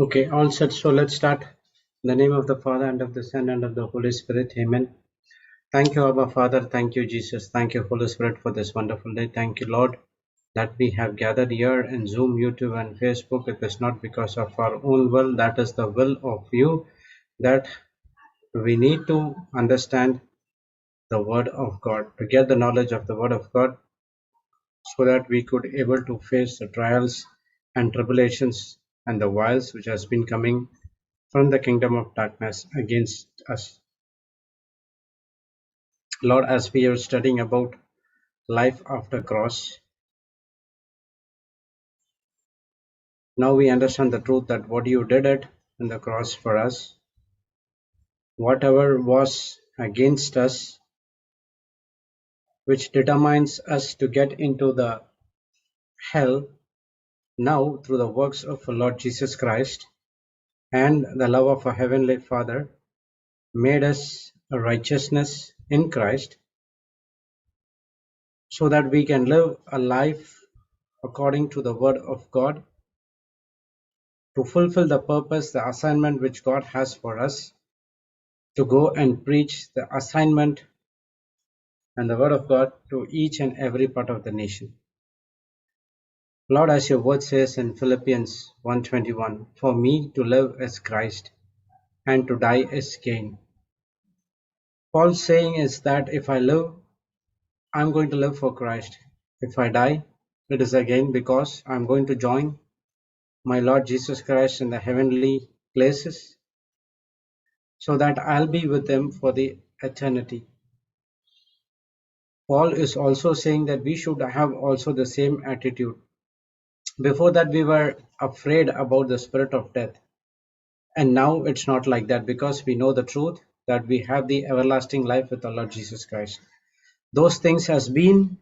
Okay, all set. So let's start. In the name of the Father, and of the Son, and of the Holy Spirit. Amen. Thank you, Abba Father. Thank you, Jesus. Thank you, Holy Spirit, for this wonderful day. Thank you, Lord, that we have gathered here in Zoom, YouTube, and Facebook. It is not because of our own will. That is the will of you, that we need to understand the Word of God, to get the knowledge of the Word of God, so that we could able to face the trials and tribulations and the wiles which has been coming from the kingdom of darkness against us. Lord, as we are studying about life after cross, now we understand the truth that what you did it in the cross for us, whatever was against us, which determines us to get into the hell, now through the works of the Lord Jesus Christ and the love of our Heavenly Father, made us a righteousness in Christ, so that we can live a life according to the Word of God, to fulfill the purpose, the assignment which God has for us, to go and preach the assignment and the word of God to each and every part of the nation. Lord, as your word says in Philippians 1:21, for me to live is Christ and to die is gain. Paul's saying is that if I live, I'm going to live for Christ. If I die, it is again because I'm going to join my Lord Jesus Christ in the heavenly places, so that I'll be with him for the eternity. Paul is also saying that we should have also the same attitude. Before that, we were afraid about the spirit of death. And now it's not like that, because we know the truth that we have the everlasting life with our Lord Jesus Christ. Those things has been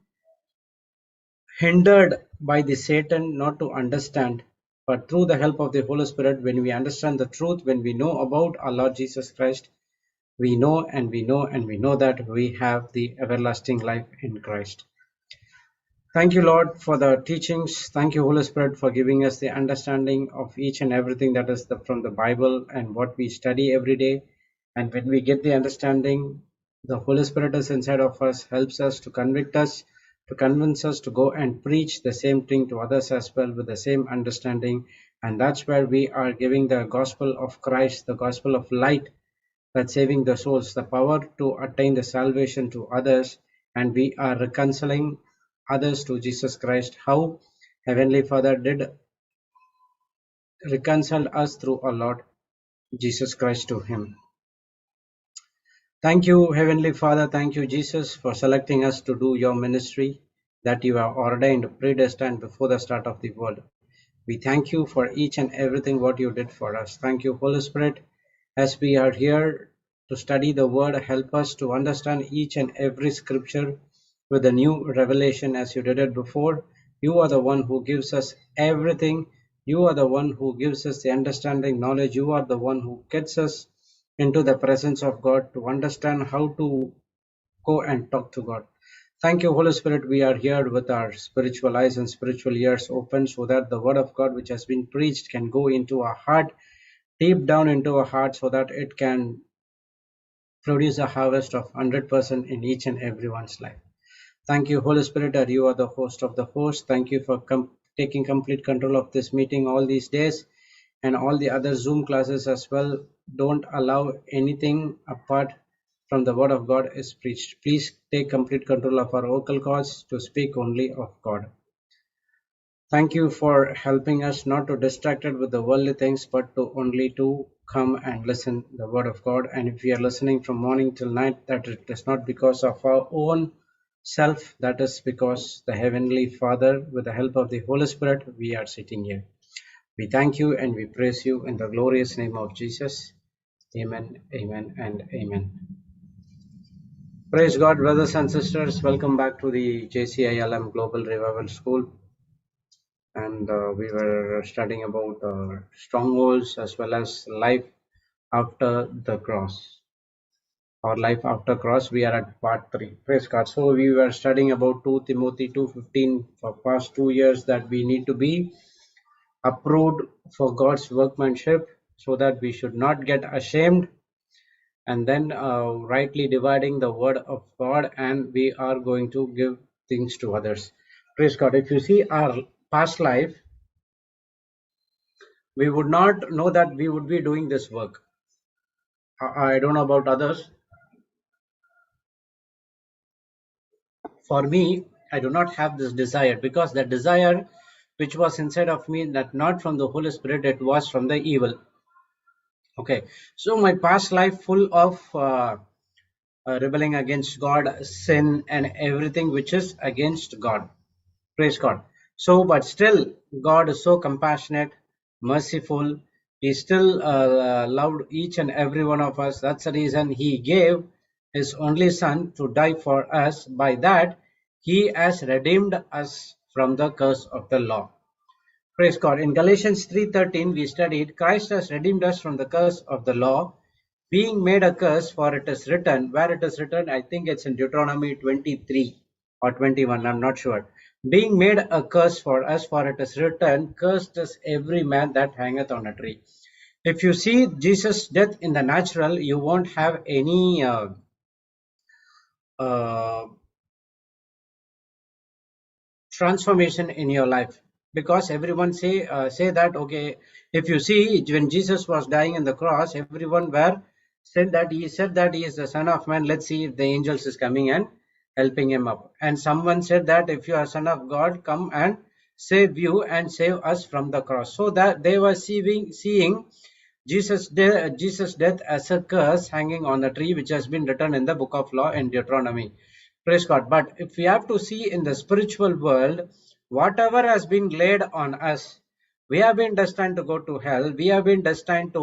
hindered by the Satan not to understand. But through the help of the Holy Spirit, when we understand the truth, when we know about our Lord Jesus Christ, we know and we know and we know that we have the everlasting life in Christ. Thank you, Lord, for the teachings. Thank you, Holy Spirit, for giving us the understanding of each and everything that is from the Bible and what we study every day. And when we get the understanding, the Holy Spirit is inside of us, helps us to convict us, to convince us to go and preach the same thing to others as well with the same understanding. And that's where we are giving the gospel of Christ, the gospel of light, that's saving the souls, the power to attain the salvation to others, and we are reconciling others to Jesus Christ. How Heavenly Father did reconcile us through our Lord Jesus Christ to Him. Thank you, Heavenly Father. Thank you, Jesus, for selecting us to do your ministry that you have ordained, predestined before the start of the world. We thank you for each and everything what you did for us. Thank you, Holy Spirit, as we are here to study the word. Help us to understand each and every scripture with a new revelation as you did it before. You are the one who gives us everything. You are the one who gives us the understanding, knowledge. You are the one who gets us into the presence of God to understand how to go and talk to God. Thank you, Holy Spirit. We are here with our spiritual eyes and spiritual ears open, so that the word of God which has been preached can go into our heart, deep down into our heart, so that it can produce a harvest of 100% in each and everyone's life. Thank you, Holy Spirit, that you are the host of the host. Thank you for taking complete control of this meeting all these days and all the other Zoom classes as well. Don't allow anything apart from the word of God is preached. Please take complete control of our vocal cords to speak only of God. Thank you for helping us not to distracted with the worldly things, but to only to come and listen the word of God. And if we are listening from morning till night, that it is not because of our own self, that is because the Heavenly Father, with the help of the Holy Spirit, we are sitting here. We thank you and we praise you in the glorious name of Jesus. Amen, amen, and amen. Praise God, brothers and sisters. Welcome back to the JCILM Global Revival School. And we were studying about strongholds as well as life after the cross. Or life after cross, we are at part 3. Praise God. So we were studying about 2 Timothy 2:15 for past 2 years, that we need to be approved for God's workmanship, so that we should not get ashamed, and then rightly dividing the word of God, and we are going to give things to others. Praise God. If you see our past life, we would not know that we would be doing this work. I don't know about others. For me, I do not have this desire, because the desire which was inside of me, that not from the Holy Spirit, it was from the evil. Okay, so my past life full of rebelling against God, sin, and everything which is against God. Praise God. So, but still, God is so compassionate, merciful. He still loved each and every one of us. That's the reason He gave His only Son to die for us. By that, He has redeemed us from the curse of the law. Praise God. In Galatians 3:13, we studied, Christ has redeemed us from the curse of the law, being made a curse, for it is written. Where it is written, I think it's in Deuteronomy 23 or 21, I'm not sure. Being made a curse for us, for it is written, cursed is every man that hangeth on a tree. If you see Jesus' death in the natural, you won't have any uh, transformation in your life, because everyone say that, okay, if you see when Jesus was dying on the cross, everyone were said that he is the Son of Man. Let's see if the angels is coming and helping him up. And someone said that if you are Son of God, come and save you and save us from the cross. So that they were seeing Jesus' death as a curse hanging on the tree, which has been written in the book of law in Deuteronomy. Praise God. But if we have to see in the spiritual world, whatever has been laid on us, we have been destined to go to hell. We have been destined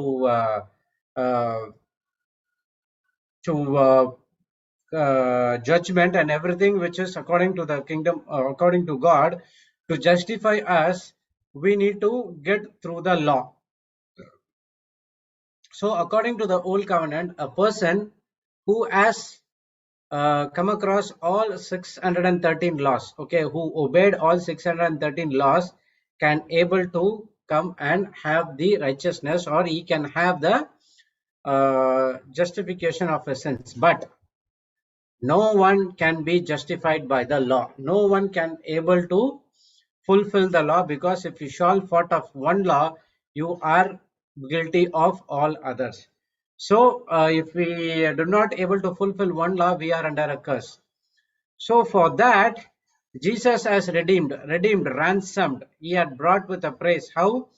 uh, judgment, and everything which is according to the kingdom, according to God. To justify us, we need to get through the law. So, according to the old covenant, a person who has come across all 613 laws, okay, who obeyed all 613 laws, can able to come and have the righteousness, or he can have the justification of his sins. But no one can be justified by the law. No one can able to fulfill the law, because if you fall short of one law, you are guilty of all others. So if we do not able to fulfill one law, we are under a curse. So for that, Jesus has redeemed, ransomed. He had brought with a price. How?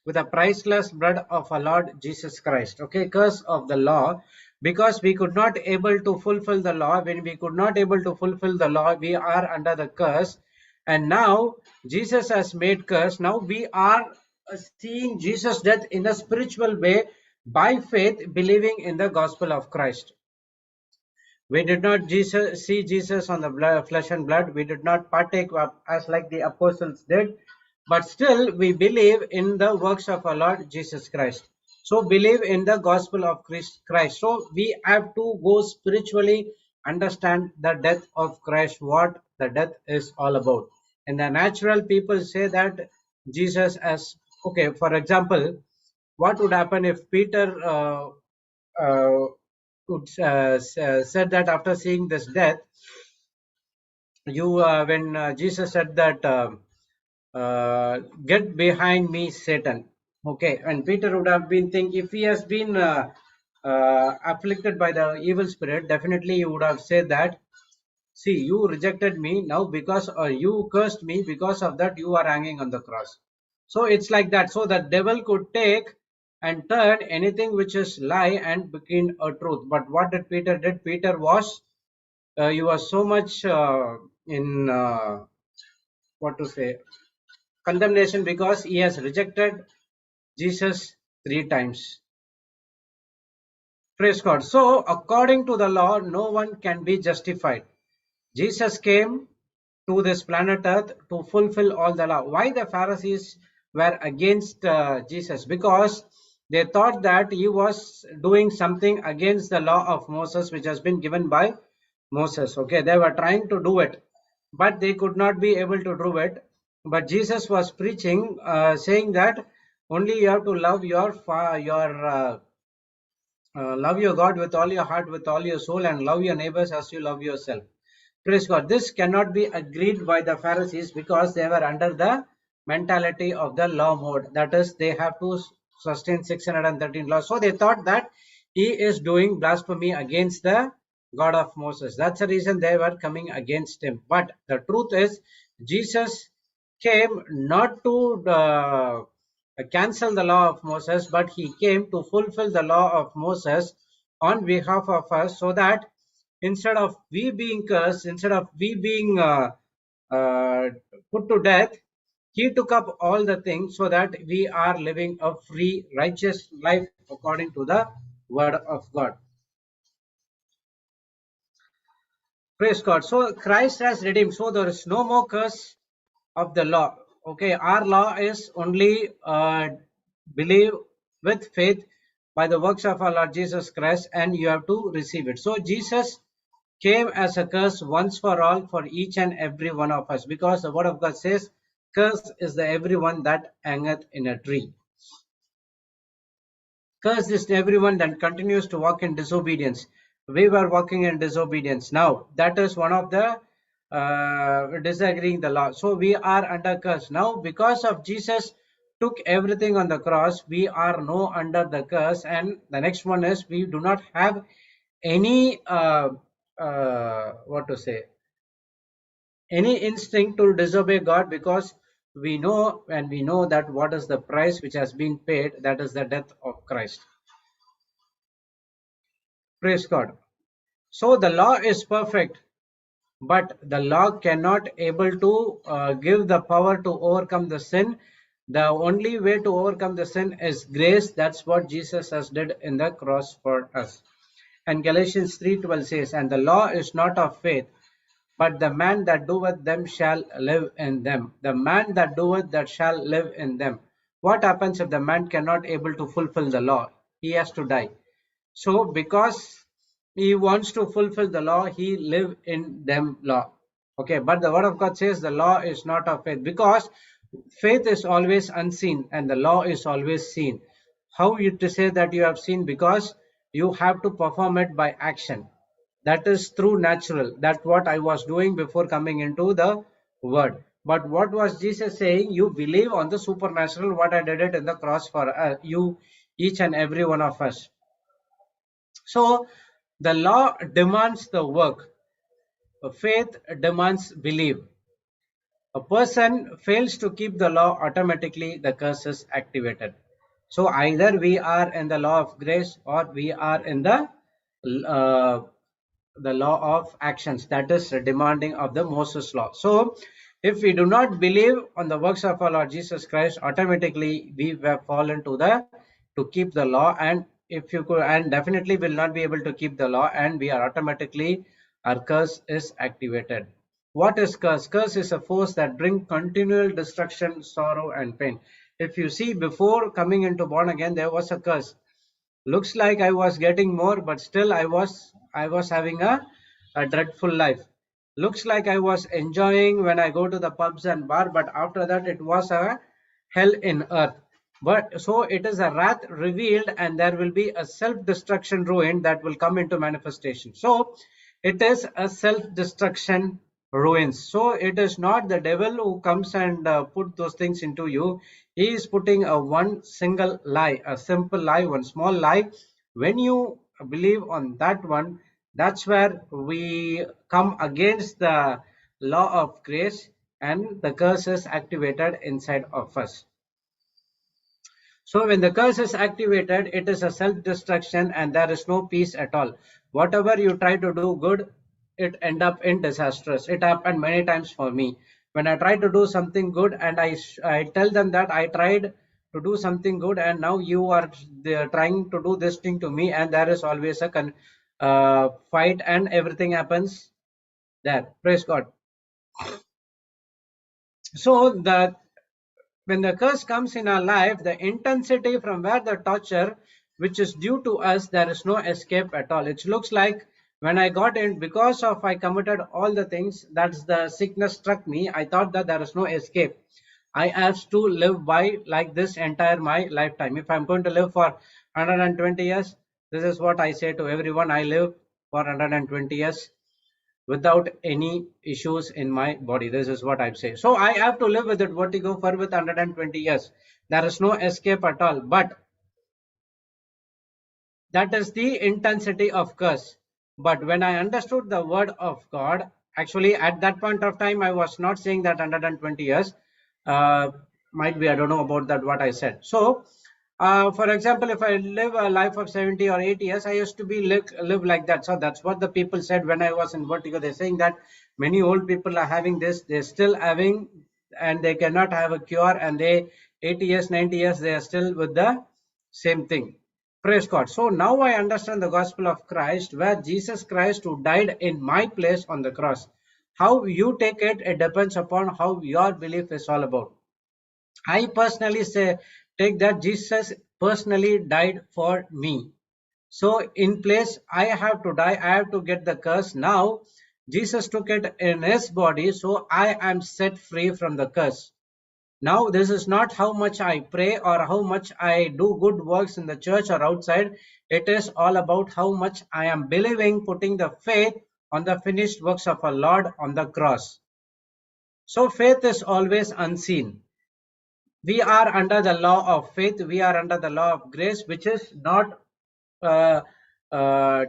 With the priceless blood of our Lord Jesus Christ. Okay, curse of the law, because we could not able to fulfill the law. When we could not able to fulfill the law, we are under the curse. And now Jesus has made curse. Now we are seeing Jesus' death in a spiritual way by faith, believing in the gospel of Christ. We did not see Jesus on the flesh and blood. We did not partake as like the apostles did. But still, we believe in the works of our Lord Jesus Christ. So, believe in the gospel of Christ. So, we have to go spiritually, understand the death of Christ, what the death is all about. In the natural, people say that Jesus as, okay, for example, what would happen if Peter uh, said that after seeing this death, you when Jesus said that, get behind me, Satan. Okay, and Peter would have been thinking, if he has been afflicted by the evil spirit, definitely he would have said that, see, you rejected me now, because you cursed me, because of that you are hanging on the cross. So it's like that. So the devil could take and turn anything which is lie and become a truth. But what did Peter did? Peter was he was so much in what to say, condemnation, because he has rejected Jesus 3 times. Praise God. So according to the law, no one can be justified. Jesus came to this planet Earth to fulfill all the law. Why the Pharisees were against Jesus? Because they thought that he was doing something against the law of Moses, which has been given by Moses. Okay, they were trying to do it, but they could not be able to do it. But Jesus was preaching, saying that only you have to love love your God with all your heart, with all your soul, and love your neighbors as you love yourself. Praise God. This cannot be agreed by the Pharisees because they were under the mentality of the law mode. That is, they have to sustain 613 laws. So they thought that he is doing blasphemy against the God of Moses. That's the reason they were coming against him. But the truth is, Jesus came not to cancel the law of Moses, but he came to fulfill the law of Moses on behalf of us, so that instead of we being cursed, instead of we being uh, put to death, he took up all the things so that we are living a free, righteous life according to the word of God. Praise God. So Christ has redeemed. So there is no more curse of the law. Okay, our law is only believe with faith by the works of our Lord Jesus Christ, and you have to receive it. So Jesus came as a curse once for all for each and every one of us, because the word of God says, "Curse is the everyone that hangeth in a tree." Curse is everyone that continues to walk in disobedience. We were walking in disobedience. Now, that is one of the disagreeing the law. So we are under curse. Now, because of Jesus took everything on the cross, we are no under the curse. And the next one is, we do not have any what to say, any instinct to disobey God, because we know that what is the price which has been paid, that is the death of Christ. Praise God. So the law is perfect, but the law cannot able to give the power to overcome the sin. The only way to overcome the sin is grace. That's what Jesus has did in the cross for us. And Galatians 3:12 says, "And the law is not of faith, but the man that doeth them shall live in them." The man that doeth that shall live in them. What happens if the man cannot able to fulfill the law? He has to die. So because he wants to fulfill the law, he live in them law. Okay, but the word of God says the law is not of faith, because faith is always unseen and the law is always seen. How you to say that you have seen? Because you have to perform it by action. That is through natural. That's what I was doing before coming into the word. But what was Jesus saying? You believe on the supernatural, what I did it in the cross for you, each and every one of us. So the law demands the work. Faith demands belief. A person fails to keep the law, automatically the curse is activated. So either we are in the law of grace, or we are in uh, the law of actions, that is demanding of the Moses law. So if we do not believe on the works of our Lord Jesus Christ, automatically we have fallen to keep the law, and if you could, and definitely will not be able to keep the law, and we are automatically, our curse is activated. What is curse? Curse is a force that brings continual destruction, sorrow, and pain. If you see, before coming into born again, there was a curse. Looks like I was getting more, but still I was having a dreadful life. Looks like I was enjoying when I go to the pubs and bar, but after that it was a hell in earth. But so it is a wrath revealed, and there will be a self-destruction ruin that will come into manifestation. So it is a self-destruction ruins. So it is not the devil who comes and put those things into you. He is putting a one single lie, a simple lie, one small lie. When you believe on that one, that's where we come against the law of grace, and the curse is activated inside of us. So when the curse is activated, it is a self-destruction, and there is no peace at all. Whatever you try to do good, it end up in disastrous. It happened many times for me. When I try to do something good, and I tell them that I tried to do something good, and now you are trying to do this thing to me, and there is always a fight, and everything happens there. Praise God. So when the curse comes in our life, the intensity from where the torture which is due to us, there is no escape at all. It looks like When I got in, because of I committed all the things, that's the sickness struck me. I thought that there is no escape. I have to live by like this entire my lifetime. If I'm going to live for 120 years, this is what I say to everyone. I live for 120 years without any issues in my body. This is what I say. So I have to live with it vertigo for with 120 years. There is no escape at all. But that is the intensity of curse. But when I understood the word of God, actually at that point of time, I was not saying that 120 years. Might be, I don't know about that, what I said. So, for example, if I live a life of 70 or 80 years, I used to be live like that. So that's what the people said when I was in vertigo. They're saying that many old people are having this, they're still having, and they cannot have a cure, and they 80 years, 90 years, they are still with the same thing. Praise God. So now I understand the gospel of Christ, where Jesus Christ who died in my place on the cross. How you take it, it depends upon how your belief is all about. I personally say, take that Jesus personally died for me. So in place, I have to die, I have to get the curse. Now, Jesus took it in his body, so I am set free from the curse. Now, this is not how much I pray or how much I do good works in the church or outside. It is all about how much I am believing, putting the faith on the finished works of our Lord on the cross. So, faith is always unseen. We are under the law of faith, we are under the law of grace, which is not uh,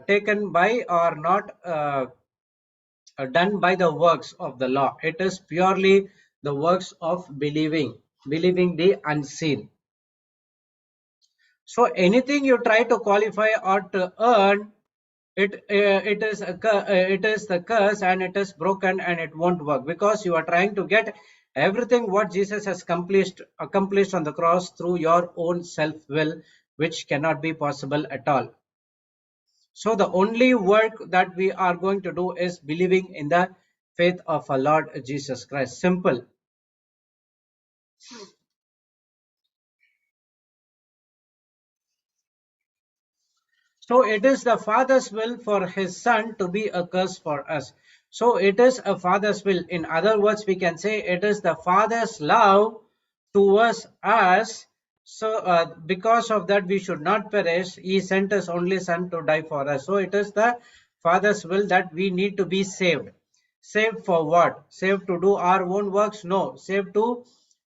taken by or not done by the works of the law. It is purely the works of believing the unseen. So anything you try to qualify or to earn, it is the curse, and it is broken, and it won't work, because you are trying to get everything what Jesus has accomplished on the cross through your own self will, which cannot be possible at all. So the only work that we are going to do is believing in the faith of our Lord Jesus Christ. Simple. So it is the Father's will for his Son to be a curse for us. So it is a Father's will. In other words, we can say it is the Father's love towards us. So because of that, we should not perish. He sent his only Son to die for us. So it is the Father's will that we need to be saved. Saved for what? Saved to do our own works? No. Saved to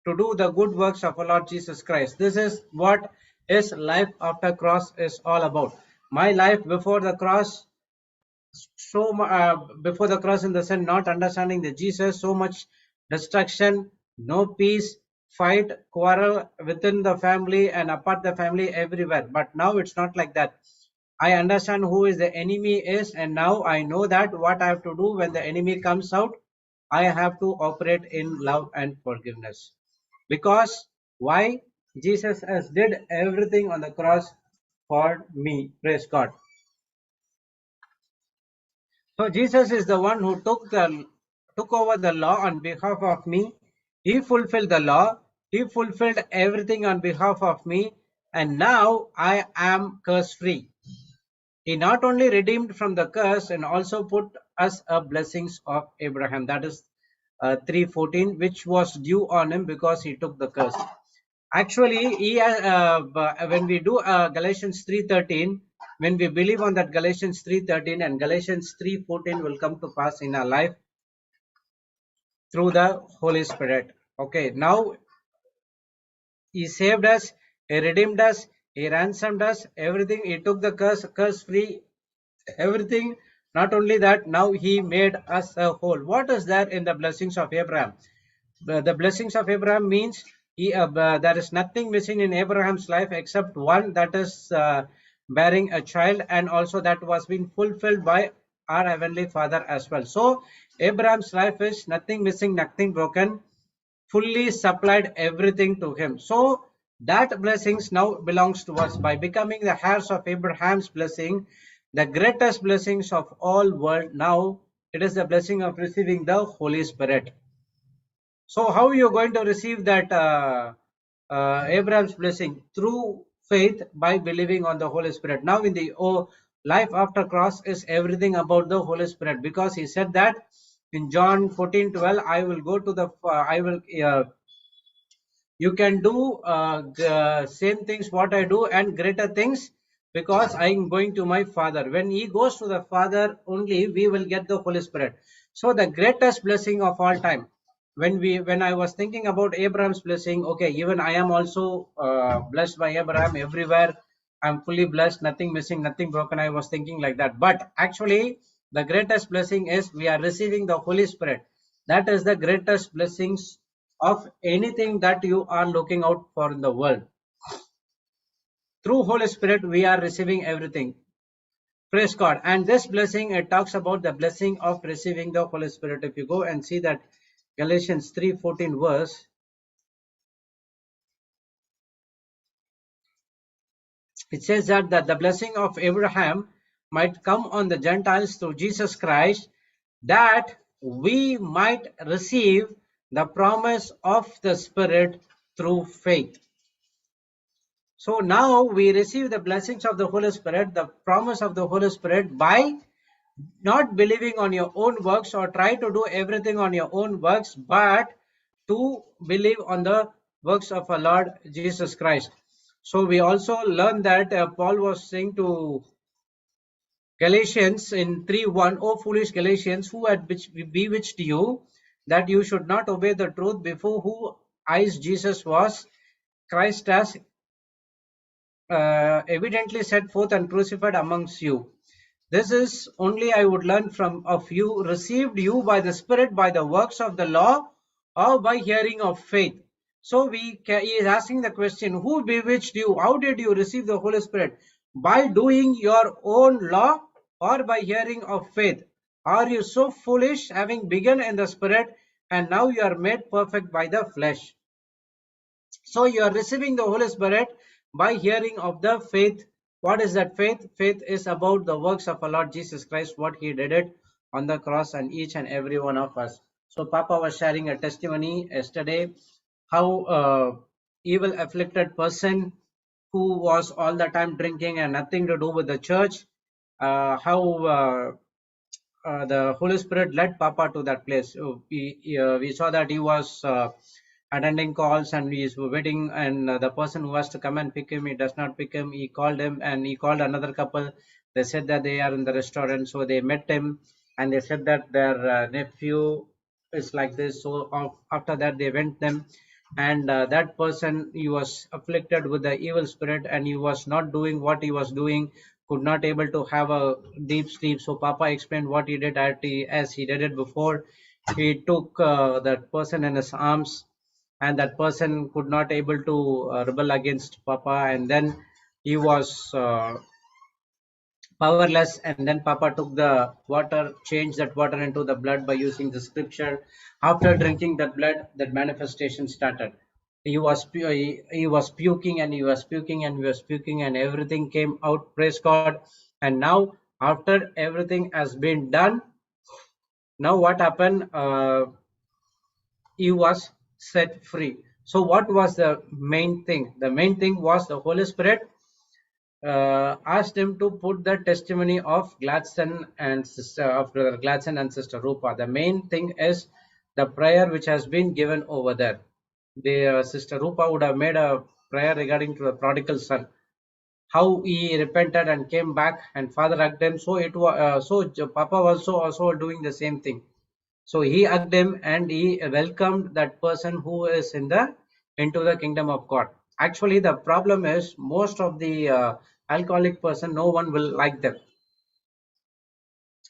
do the good works of our Lord Jesus Christ. This is what is life after cross is all about. My life before the cross, before the cross, in the sense not understanding the Jesus, so much destruction, no peace, fight, quarrel within the family and apart the family, everywhere. But now it's not like that. I understand who is the enemy is, and now I know that what I have to do when the enemy comes out, I have to operate in love and forgiveness. Because why? Jesus has did everything on the cross for me. Praise God. So Jesus is the one who took over the law on behalf of me. He fulfilled the law. He fulfilled everything on behalf of me, and now I am curse free. He not only redeemed from the curse and also put us a blessings of Abraham. That is 3:14, which was due on him because he took the curse. Actually, when we do Galatians 3:13, when we believe on that Galatians 3:13 and Galatians 3:14 will come to pass in our life through the Holy Spirit. Okay, now he saved us, he redeemed us, he ransomed us, everything. He took the curse free, everything. Not only that, now he made us a whole. What is there in the blessings of Abraham? The blessings of Abraham means there is nothing missing in Abraham's life except one, that is bearing a child, and also that was being fulfilled by our heavenly Father as well. So Abraham's life is nothing missing, nothing broken, fully supplied everything to him. So that blessings now belongs to us by becoming the heirs of Abraham's blessing, the greatest blessings of all world. Now it is the blessing of receiving the Holy Spirit. So how are you going to receive that Abraham's blessing? Through faith by believing on the Holy Spirit. Now in the Life after cross is everything about the Holy Spirit, because he said that in John 14:12, I will go to the, you can do the same things what I do and greater things, because I am going to my Father. When he goes to the Father, only we will get the Holy Spirit. So the greatest blessing of all time. When I was thinking about Abraham's blessing, okay, even I am also blessed by Abraham everywhere. I'm fully blessed, nothing missing, nothing broken. I was thinking like that. But actually, the greatest blessing is we are receiving the Holy Spirit. That is the greatest blessings of anything that you are looking out for in the world. Through Holy Spirit, we are receiving everything. Praise God. And this blessing, it talks about the blessing of receiving the Holy Spirit. If you go and see that Galatians 3:14 verse, it says that the blessing of Abraham might come on the Gentiles through Jesus Christ, that we might receive the promise of the Spirit through faith. So now we receive the blessings of the Holy Spirit, the promise of the Holy Spirit, by not believing on your own works or try to do everything on your own works, but to believe on the works of our Lord Jesus Christ. So we also learn that Paul was saying to Galatians in 3:1, O foolish Galatians, who had bewitched you, that you should not obey the truth, before whose eyes Jesus was Christ as evidently set forth and crucified amongst you. This is only I would learn from of you, received you by the Spirit, by the works of the law, or by hearing of faith. So he is asking the question, who bewitched you? How did you receive the Holy Spirit? By doing your own law or by hearing of faith? Are you so foolish, having begun in the Spirit, and now you are made perfect by the flesh? So you are receiving the Holy Spirit by hearing of the faith. What is that faith? Faith is about the works of our Lord Jesus Christ, what he did it on the cross, and each and every one of us. So Papa was sharing a testimony yesterday, how evil afflicted person who was all the time drinking and nothing to do with the church, how the Holy Spirit led Papa to that place. We saw that he was attending calls and he is waiting, and the person who has to come and pick him, he does not pick him. He called him and he called another couple. They said that they are in the restaurant, so they met him and they said that their nephew is like this. So after that, they went them, and that person, he was afflicted with the evil spirit and he was not doing what he was doing, could not able to have a deep sleep. So Papa explained what he did as he did it before. He took that person in his arms, and that person could not able to rebel against Papa, and then he was powerless, and then Papa took the water, changed that water into the blood by using the scripture. After drinking that blood, that manifestation started. He was puking and he was puking and he was puking, and everything came out. Praise God. And now after everything has been done, now what happened? He was set free. So what was the main thing? The main thing was the Holy Spirit asked him to put the testimony of Gladstone and sister of Brother Gladstone and Sister Rupa. The main thing is the prayer which has been given over there. The Sister Rupa would have made a prayer regarding to the prodigal son, how he repented and came back, and Father hugged him. So it was Papa also doing the same thing. So he hugged him and he welcomed that person who is into the kingdom of God. Actually, the problem is most of the alcoholic person, no one will like them.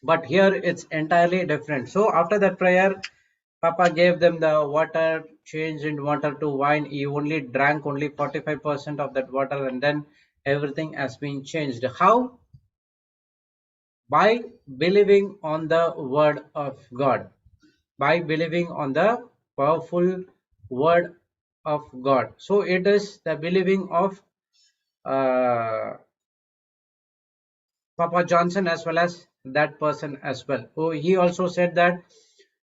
But here it's entirely different. So after that prayer, Papa gave them the water, changed in water to wine. He only drank only 45% of that water, and then everything has been changed. How? By believing on the word of God, by believing on the powerful word of God. So it is the believing of uh, Papa Johnson as well as that person as well. So he also said that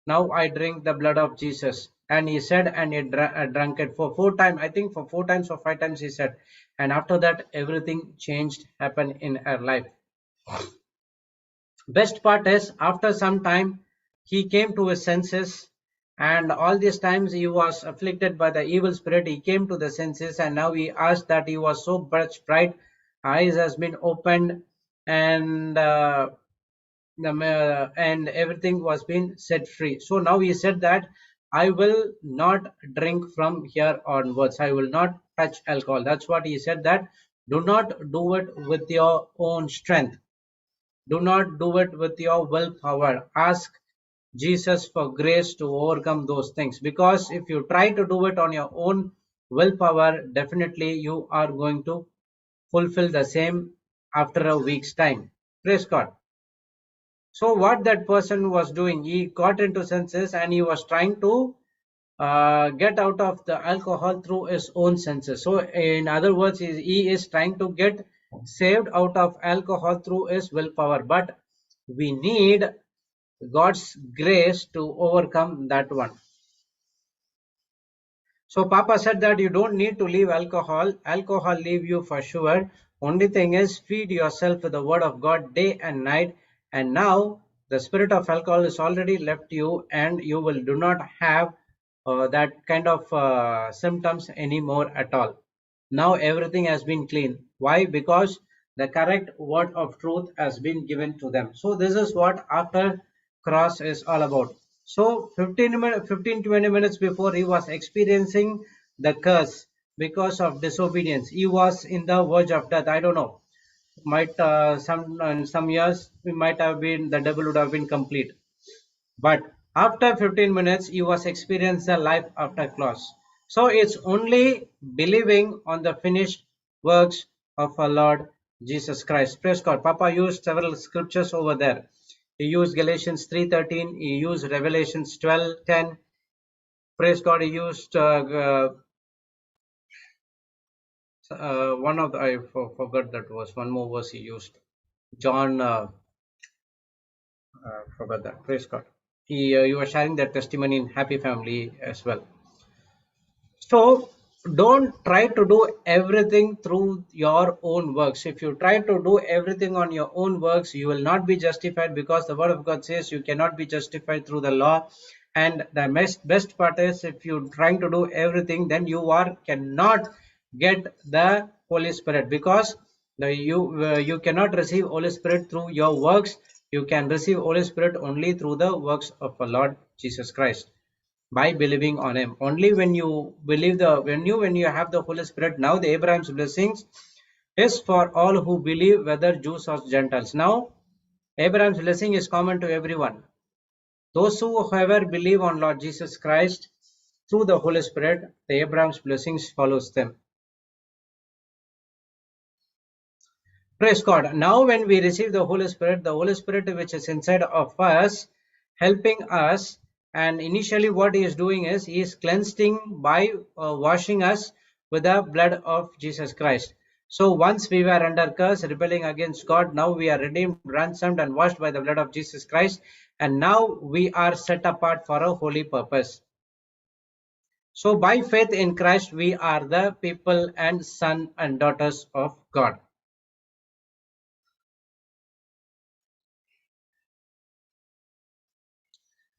now I drink the blood of Jesus. And he said, and he drank it for 4 times. I think for 4 times or 5 times he said. And after that, everything changed, happened in her life. Best part is, after some time, he came to his senses, and all these times he was afflicted by the evil spirit. He came to the senses, and now he asked that he was so much bright, eyes has been opened, and and everything was being set free. So now he said that I will not drink from here onwards. I will not touch alcohol. That's what he said, that do not do it with your own strength. Do not do it with your willpower. Ask Jesus for grace to overcome those things. Because if you try to do it on your own willpower, definitely you are going to fulfill the same after a week's time. Praise God. So what that person was doing, he got into senses and he was trying to get out of the alcohol through his own senses. So in other words, he is trying to get saved out of alcohol through his willpower. But we need God's grace to overcome that one. So Papa said that you don't need to leave alcohol. Alcohol leave you for sure. Only thing is, feed yourself with the word of God day and night. And now the spirit of alcohol is already left you, and you will do not have that kind of symptoms anymore at all. Now everything has been clean. Why? Because the correct word of truth has been given to them. So this is what after cross is all about. So 20 minutes before, he was experiencing the curse because of disobedience. He was in the verge of death. I don't know. Might some in some years we might have been, the devil would have been complete. But after 15 minutes, he was experiencing the life after cross. So it's only believing on the finished works of our Lord Jesus Christ. Praise God. Papa used several scriptures over there. He used Galatians 3:13. He used Revelations 12:10. Praise God. He used one of the, I forgot that was one more verse he used. John, forgot that. Praise God. You were sharing that testimony in Happy Family as well. So don't try to do everything through your own works. If you try to do everything on your own works, you will not be justified, because the word of God says you cannot be justified through the law. And the best part is, if you're trying to do everything, then you cannot get the Holy Spirit, because you cannot receive Holy Spirit through your works. You can receive Holy Spirit only through the works of our Lord Jesus Christ, by believing on him. Only when you believe when you have the Holy Spirit. Now the Abraham's blessings is for all who believe, whether Jews or Gentiles. Now Abraham's blessing is common to everyone. Those who ever believe on Lord Jesus Christ through the Holy Spirit, the Abraham's blessings follows them. Praise God. Now when we receive the Holy Spirit which is inside of us, helping us, and initially what he is doing is, he is cleansing by washing us with the blood of Jesus Christ. So once we were under curse, rebelling against God, now we are redeemed, ransomed, and washed by the blood of Jesus Christ, and now we are set apart for a holy purpose. So by faith in Christ, we are the people and sons and daughters of God.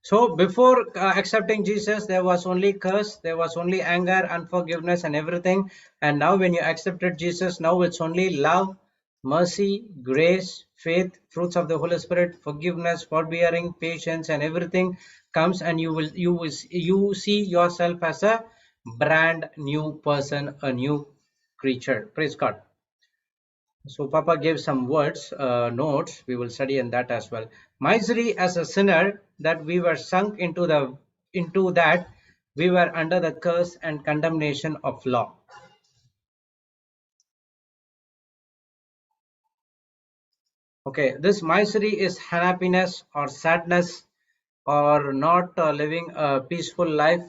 So before accepting Jesus, there was only curse, there was only anger, unforgiveness, and everything. And now when you accepted Jesus, now it's only love, mercy, grace, faith, fruits of the Holy Spirit, forgiveness, forbearing, patience, and everything comes, and you see yourself as a brand new person, a new creature. Praise God. So Papa gave some words, notes. We will study in that as well. Misery as a sinner, that we were sunk into that we were under the curse and condemnation of law. Okay, this misery is happiness or sadness, or not living a peaceful life,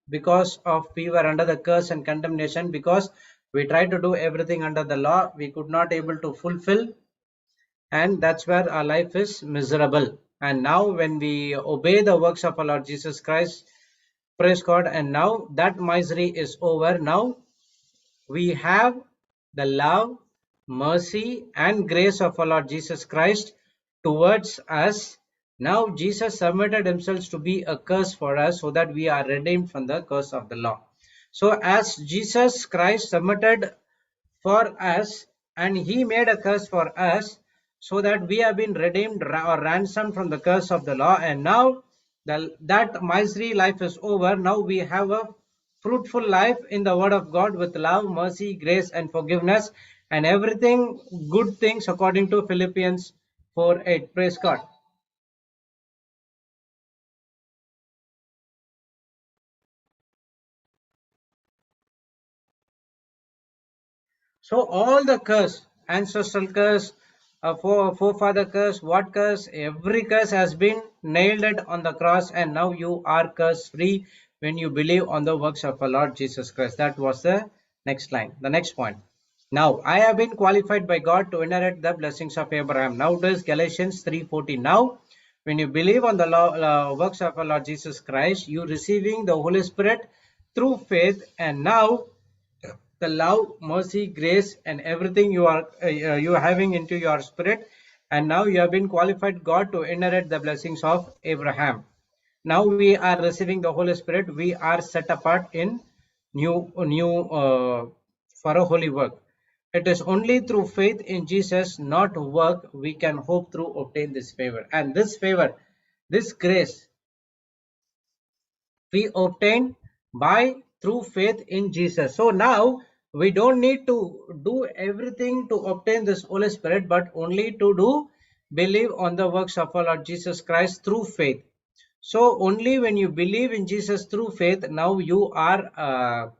because of we were under the curse and condemnation, because we tried to do everything under the law. We could not able to fulfill, and that's where our life is miserable. And now when we obey the works of our Lord Jesus Christ, praise God, and now that misery is over. Now we have the love, mercy, and grace of our Lord Jesus Christ towards us. Now Jesus submitted himself to be a curse for us so that we are redeemed from the curse of the law. So as Jesus Christ submitted for us and he made a curse for us so that we have been redeemed or ransomed from the curse of the law, and now that misery life is over. Now we have a fruitful life in the word of God with love, mercy, grace, and forgiveness, and everything good things according to Philippians 4:8. Praise God. So all the curse, ancestral curse, forefather curse, what curse, every curse has been nailed it on the cross, and now you are curse free when you believe on the works of our Lord Jesus Christ. That was the next line, the next point. Now I have been qualified by God to inherit the blessings of Abraham. Now it is Galatians 3:14. Now when you believe on the works of our Lord Jesus Christ, you receiving the Holy Spirit through faith, and now the love, mercy, grace, and everything you are having into your spirit, and now you have been qualified God to inherit the blessings of Abraham. Now we are receiving the Holy Spirit. We are set apart in new for a holy work. It is only through faith in Jesus, not work, we can hope to obtain this favor. And this favor, this grace, we obtain by through faith in Jesus. So now we don't need to do everything to obtain this Holy Spirit, but only to do believe on the works of our Lord Jesus Christ through faith. So only when you believe in Jesus through faith, now you are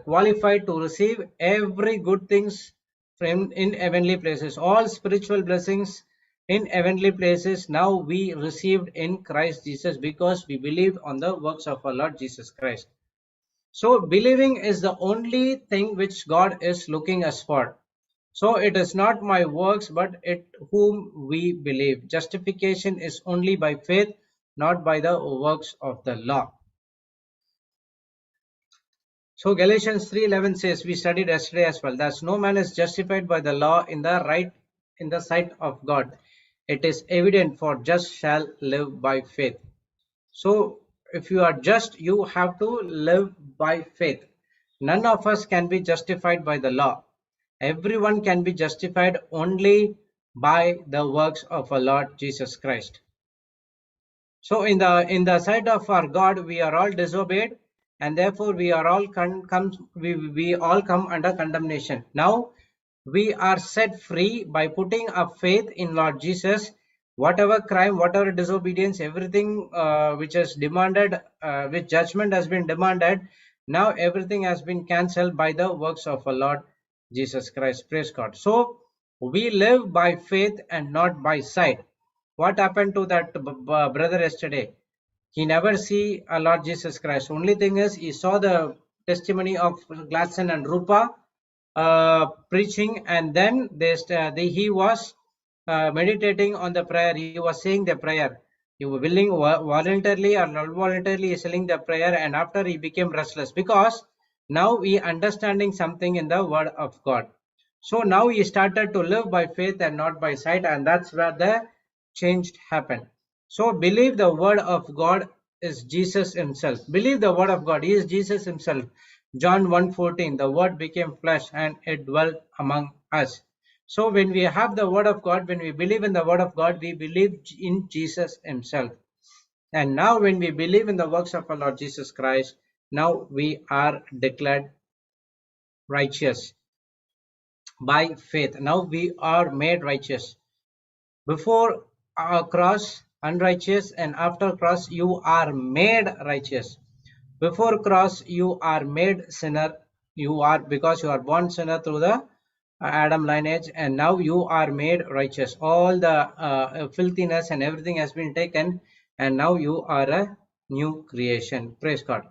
qualified to receive every good things from in heavenly places, all spiritual blessings in heavenly places. Now we received in Christ Jesus because we believed on the works of our Lord Jesus Christ. So believing is the only thing which God is looking us for. So it is not my works, but it whom we believe. Justification is only by faith, not by the works of the law. So Galatians 3:11 says, we studied yesterday as well, that no man is justified by the law in the sight of God. It is evident, for just shall live by faith. So if you are just, you have to live by faith. None of us can be justified by the law. Everyone can be justified only by the works of our Lord Jesus Christ. So in the sight of our God, we are all disobeyed, and therefore we are all we all come under condemnation. Now we are set free by putting our faith in Lord Jesus. Whatever crime, whatever disobedience, everything which is demanded, which judgment has been demanded, now everything has been cancelled by the works of our Lord Jesus Christ. Praise God. So we live by faith and not by sight. What happened to that brother yesterday? He never see a Lord Jesus Christ. Only thing is he saw the testimony of Gladson and Rupa preaching, and then he was meditating on the prayer. He was saying the prayer. He was willing, voluntarily or not voluntarily saying the prayer, and after he became restless because now he understanding something in the word of God. So now he started to live by faith and not by sight, and that's where the change happened. So believe the word of God is Jesus himself. Believe the word of God. He is Jesus himself. John 1:14, the word became flesh and it dwelt among us. So when we have the word of God, when we believe in the word of God, we believe in Jesus himself. And now when we believe in the works of our Lord Jesus Christ, now we are declared righteous by faith. Now we are made righteous. Before cross, unrighteous, and after cross, you are made righteous. Before cross, you are made sinner. You are, because you are born sinner through the Adam lineage, and now you are made righteous. All the filthiness and everything has been taken, and now you are a new creation. Praise God.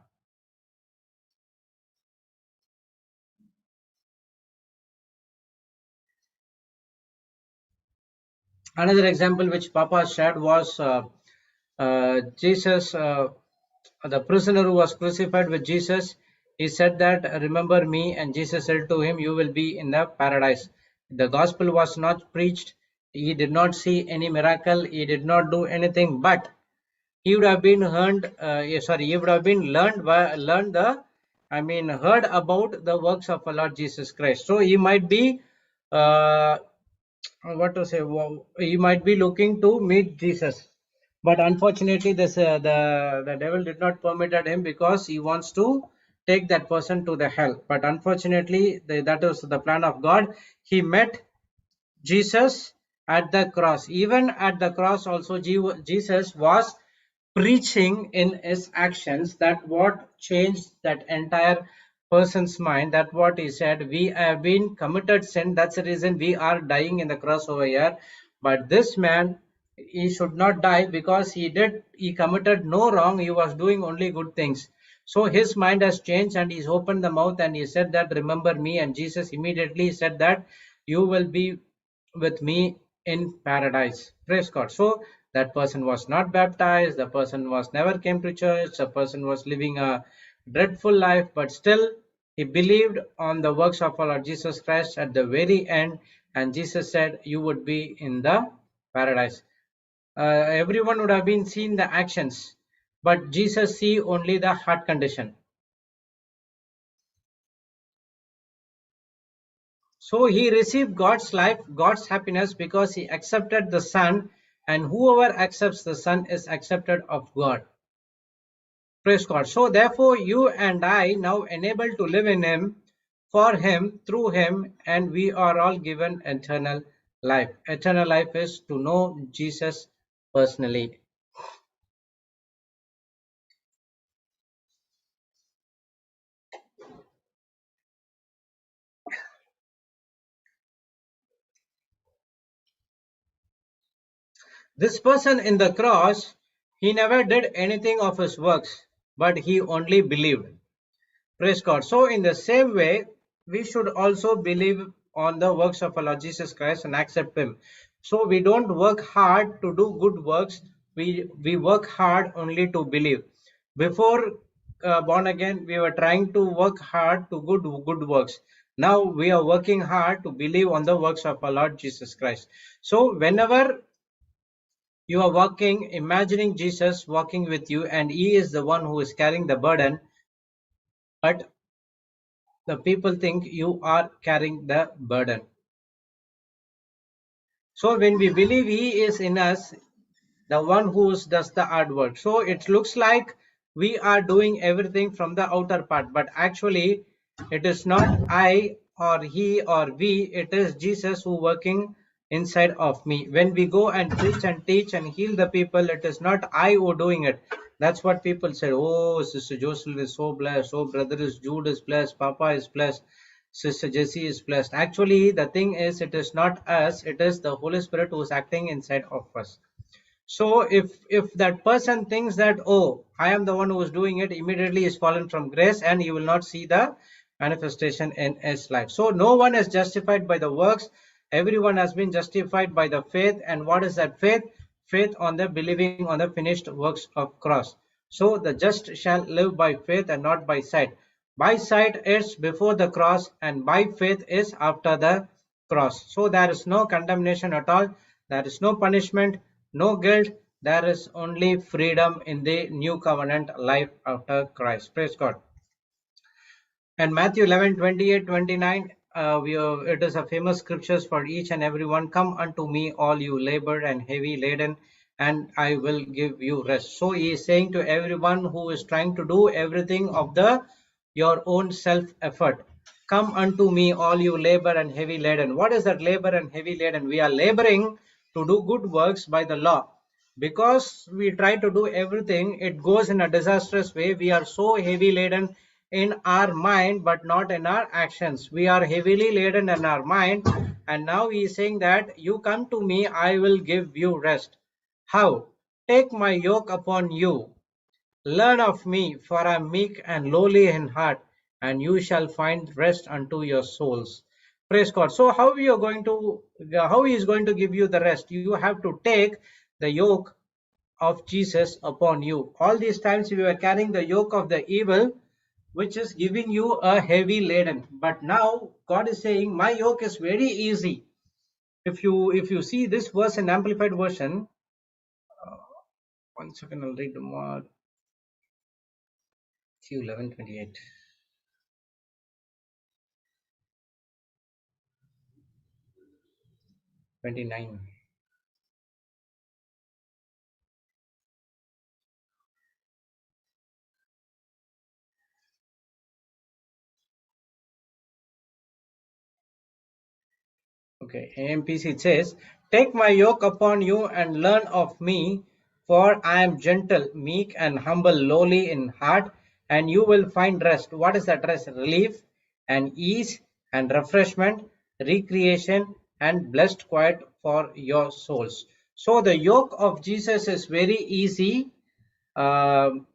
Another example which Papa shared was Jesus, the prisoner who was crucified with Jesus. He said that, remember me, and Jesus said to him, you will be in the paradise. The gospel was not preached. He did not see any miracle. He did not do anything, but he would have been he would have been learned heard about the works of our Lord Jesus Christ. So he might be, uh, what to say, he might be looking to meet Jesus, but unfortunately, the devil did not permitted him because he wants to take that person to the hell. But unfortunately, that was the plan of God. He met Jesus at the cross. Even at the cross, also Jesus was preaching in his actions. That what changed that entire person's mind. That what he said. We have been committed sin. That's the reason we are dying in the cross over here. But this man, he should not die because he committed no wrong. He was doing only good things. So his mind has changed and he's opened the mouth and he said that remember me, and Jesus immediately said that you will be with me in paradise. Praise God. So that person was not baptized, the person was never came to church, the person was living a dreadful life, but still he believed on the works of our Lord Jesus Christ at the very end, and Jesus said you would be in the paradise. Everyone would have been seen the actions, but Jesus see only the heart condition. So he received God's life, God's happiness, because he accepted the Son, and whoever accepts the Son is accepted of God. Praise God. So therefore, you and I now enabled to live in Him, for Him, through Him, and we are all given eternal life. Eternal life is to know Jesus personally. This person in the cross, he never did anything of his works, but he only believed. Praise God. So, in the same way, we should also believe on the works of our Lord Jesus Christ and accept Him. So, we don't work hard to do good works, we work hard only to believe. Before born again, we were trying to work hard to good works. Now, we are working hard to believe on the works of our Lord Jesus Christ. So, whenever you are walking, imagining Jesus walking with you, and He is the one who is carrying the burden, but the people think you are carrying the burden. So when we believe He is in us, the one who does the hard work. So it looks like we are doing everything from the outer part, but actually it is not I or he or we, it is Jesus who working inside of me. When we go and preach and teach and heal the people, it is not I who doing it. That's what people say. Oh, Sister Jocelyn is so blessed. Oh, Brother is Jude is blessed. Papa is blessed. Sister Jessie is blessed. Actually, the thing is, it is not us. It is the Holy Spirit who is acting inside of us. So if that person thinks that, oh, I am the one who is doing it, immediately is fallen from grace and he will not see the manifestation in his life. So no one is justified by the works. Everyone has been justified by the faith. And what is that faith? Faith on the believing on the finished works of cross. So the just shall live by faith and not by sight. By sight is before the cross, and by faith is after the cross. So there is no condemnation at all. There is no punishment, no guilt. There is only freedom in the new covenant life after Christ. Praise God. And Matthew 11:28-29, it is a famous scriptures for each and every one. Come unto me, all you labor and heavy laden, and I will give you rest. So he is saying to everyone who is trying to do everything of the your own self effort. Come unto me, all you labor and heavy laden. What is that labor and heavy laden? We are laboring to do good works by the law. Because we try to do everything, it goes in a disastrous way. We are so heavy laden in our mind, but not in our actions. We are heavily laden in our mind, and now he is saying that you come to me, I will give you rest. How? Take my yoke upon you. Learn of me, for I am meek and lowly in heart, and you shall find rest unto your souls. Praise God. So how you are going to, how he is going to give you the rest? You have to take the yoke of Jesus upon you. All these times we were carrying the yoke of the evil, which is giving you a heavy laden. But now God is saying, my yoke is very easy. If you see this verse in amplified version, one second, I'll read more. Q 11:28, 29. Okay, AMPC, it says, take my yoke upon you and learn of me, for I am gentle, meek, and humble, lowly in heart, and you will find rest. What is that rest? Relief and ease and refreshment, recreation, and blessed quiet for your souls. So the yoke of Jesus is very easy. Relief,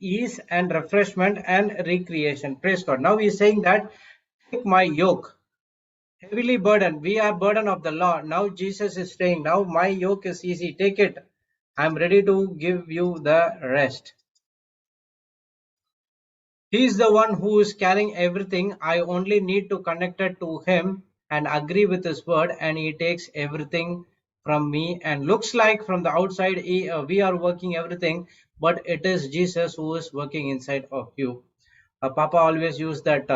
ease, and refreshment and recreation. Praise God. Now he's saying that, take my yoke. Heavily burdened. We are burden of the law. Now Jesus is saying, now my yoke is easy. Take it. I'm ready to give you the rest. He is the one who is carrying everything. I only need to connect it to him and agree with his word, and he takes everything from me. And looks like from the outside we are working everything, but it is Jesus who is working inside of you. Papa always use that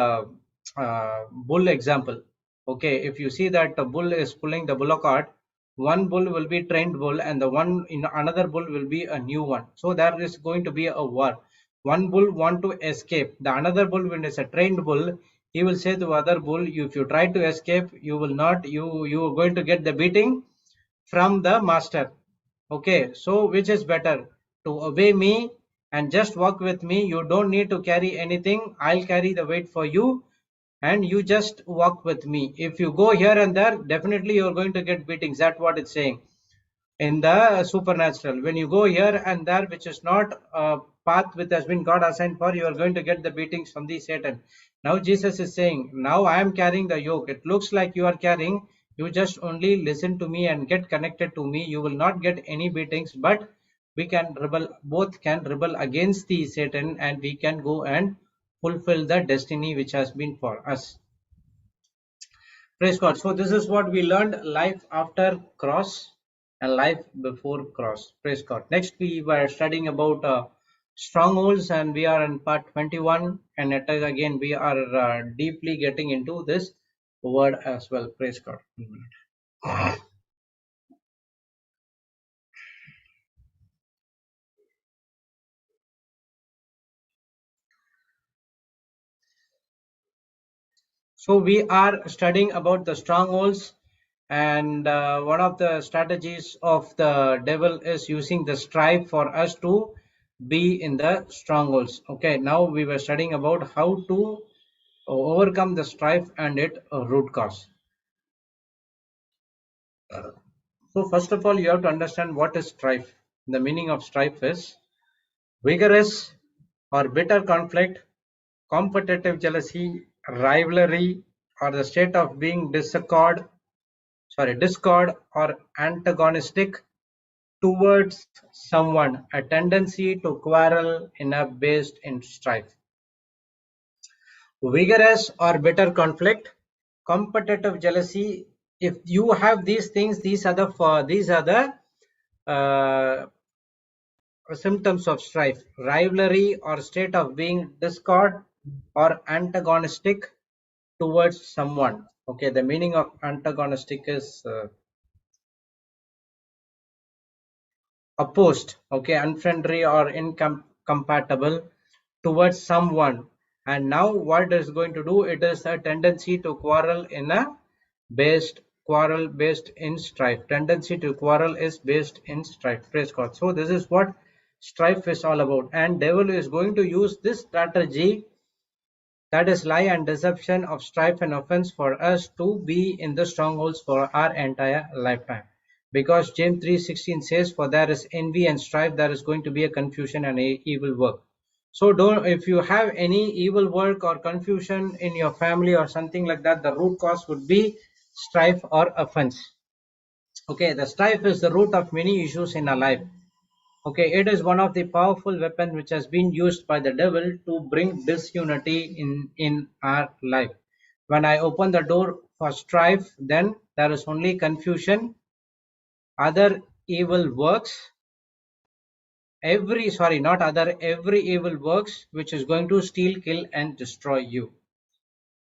bull example. Okay, if you see that a bull is pulling the bullock cart, one bull will be trained bull, and the one in another bull will be a new one. So there is going to be a war. One bull want to escape. The another bull, when it's a trained bull, he will say to other bull, if you try to escape, you will not. You are going to get the beating from the master. Okay, so which is better, to obey me and just walk with me? You don't need to carry anything. I'll carry the weight for you, and you just walk with me. If you go here and there, definitely you're going to get beatings. That's what it's saying in the supernatural. When you go here and there, which is not a path which has been God assigned for, you are going to get the beatings from the Satan. Now Jesus is saying, now I am carrying the yoke. It looks like you are carrying. You just only listen to me and get connected to me. You will not get any beatings, but we can rebel, both can rebel against the Satan, and we can go and fulfill the destiny which has been for us. Praise God. So this is what we learned, life after cross and life before cross. Praise God. Next we were studying about strongholds, and we are in part 21, and it is again we are deeply getting into this word as well. Praise God. So we are studying about the strongholds, and one of the strategies of the devil is using the strife for us to be in the strongholds. Okay, now we were studying about how to overcome the strife and its root cause. So first of all, you have to understand what is strife. The meaning of strife is vigorous or bitter conflict, competitive jealousy, rivalry, or the state of being discord or antagonistic towards someone, a tendency to quarrel in a based in strife. Vigorous or bitter conflict, competitive jealousy. If you have these things, these are the uh, symptoms of strife. Rivalry or state of being discord or antagonistic towards someone. Okay, the meaning of antagonistic is opposed, okay, unfriendly or incompatible towards someone. And now what is going to do, it is a tendency to quarrel based in strife. Tendency to quarrel is based in strife. Praise God. So this is what strife is all about, and devil is going to use this strategy, that is lie and deception of strife and offense, for us to be in the strongholds for our entire lifetime. Because James 3:16 says, for there is envy and strife, there is going to be a confusion and a evil work. So don't, if you have any evil work or confusion in your family or something like that, the root cause would be strife or offense. Okay, the strife is the root of many issues in our life. Okay, it is one of the powerful weapons which has been used by the devil to bring disunity in our life. When I open the door for strife, then there is only confusion, other evil works, every evil works which is going to steal, kill, and destroy you.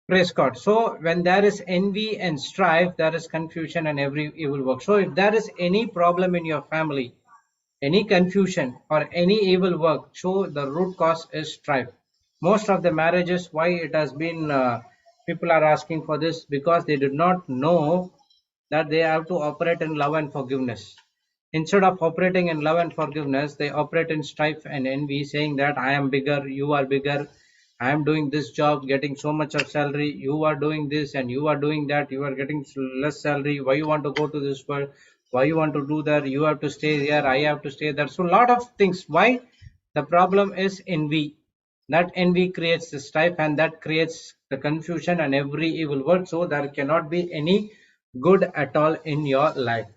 Praise God. So when there is envy and strife, there is confusion and every evil work. So if there is any problem in your family, any confusion or any evil work, so the root cause is strife. Most of the marriages, why it has been, people are asking for this because they did not know that they have to operate in love and forgiveness. Instead of operating in love and forgiveness, they operate in strife and envy, saying that I am bigger, you are bigger, I am doing this job, getting so much of salary, you are doing this and you are doing that, you are getting less salary, why you want to go to this world, why you want to do that, you have to stay here, I have to stay there. So a lot of things. Why? The problem is envy. That envy creates the strife and that creates the confusion and every evil word. So there cannot be any good at all in your life.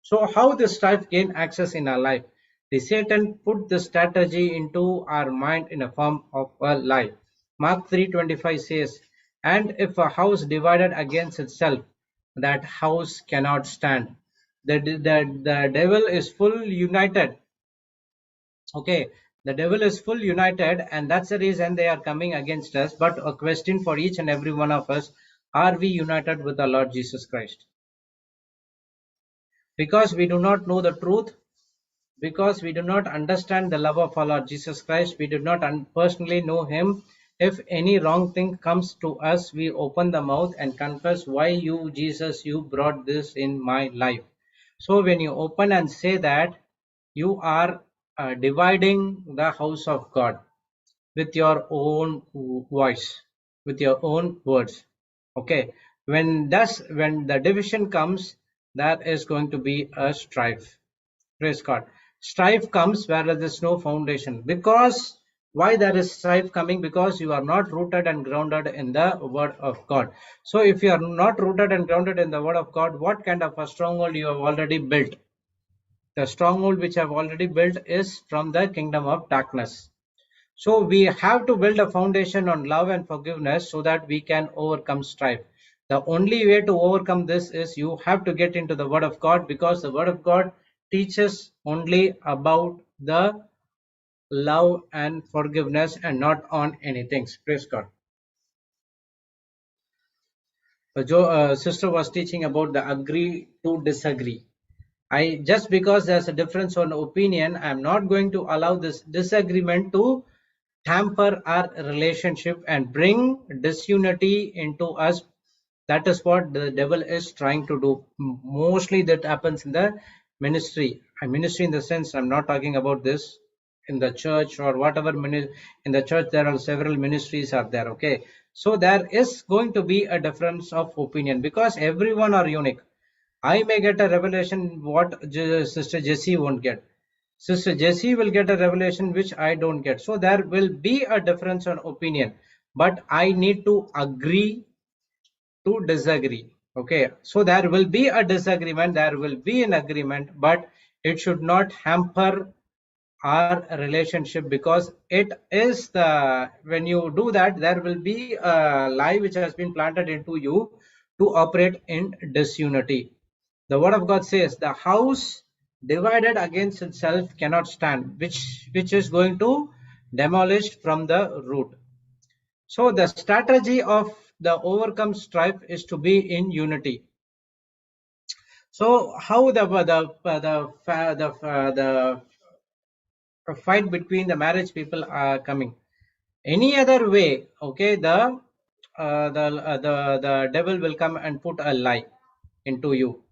So how the strife gain access in our life? The Satan put the strategy into our mind in a form of a lie. Mark 3:25 says, and if a house divided against itself, that house cannot stand. The devil is full united. Okay, the devil is full united, and that's the reason they are coming against us. But a question for each and every one of us: are we united with the Lord Jesus Christ? Because we do not know the truth, because we do not understand the love of our Lord Jesus Christ, we do not personally know Him. If any wrong thing comes to us, we open the mouth and confess, why you, Jesus, you brought this in my life. So when you open and say that, you are dividing the house of God with your own voice, with your own words. Okay, when the division comes, that is going to be a strife. Praise God. Strife comes where there is no foundation. Because why there is strife coming? Because you are not rooted and grounded in the word of God. So if you are not rooted and grounded in the word of God, what kind of a stronghold you have already built? The stronghold which I have already built is from the kingdom of darkness. So we have to build a foundation on love and forgiveness so that we can overcome strife. The only way to overcome this is you have to get into the Word of God, because the Word of God teaches only about the love and forgiveness and not on anything. Praise God. Sister was teaching about the agree to disagree. I just because there's a difference on opinion, I'm not going to allow this disagreement to hamper our relationship and bring disunity into us. That is what the devil is trying to do. Mostly that happens in the ministry. Ministry in the sense, I'm not talking about this in the church or whatever. In the church there are several ministries are there. Okay, so there is going to be a difference of opinion because everyone are unique. I may get a revelation what Sister Jessie won't get. Sister Jessie will get a revelation which I don't get. So there will be a difference on opinion, but I need to agree to disagree. Okay, so there will be a disagreement, there will be an agreement, but it should not hamper our relationship, because it is the when you do that, there will be a lie which has been planted into you to operate in disunity. The word of God says the house divided against itself cannot stand, which is going to demolish from the root. So the strategy of the overcome strife is to be in unity. So how the fight between the marriage people are coming? Any other way? Okay, the devil will come and put a lie into you.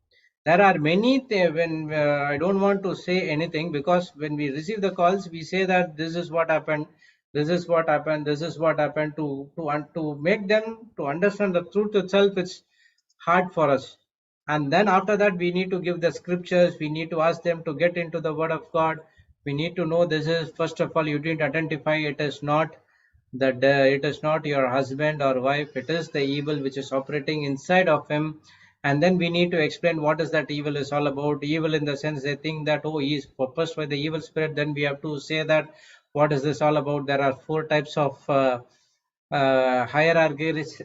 There are many when I don't want to say anything, because when we receive the calls, we say that this is what happened, this is what happened, this is what happened. To make them to understand the truth itself, it's hard for us. And then after that, we need to give the scriptures. We need to ask them to get into the Word of God. We need to know this is, first of all, you didn't identify it is not it is not your husband or wife. It is the evil which is operating inside of him, and then we need to explain what is that evil is all about. Evil in the sense they think that, oh, he is purposed by the evil spirit. Then we have to say that what is this all about. There are four types of hierarchies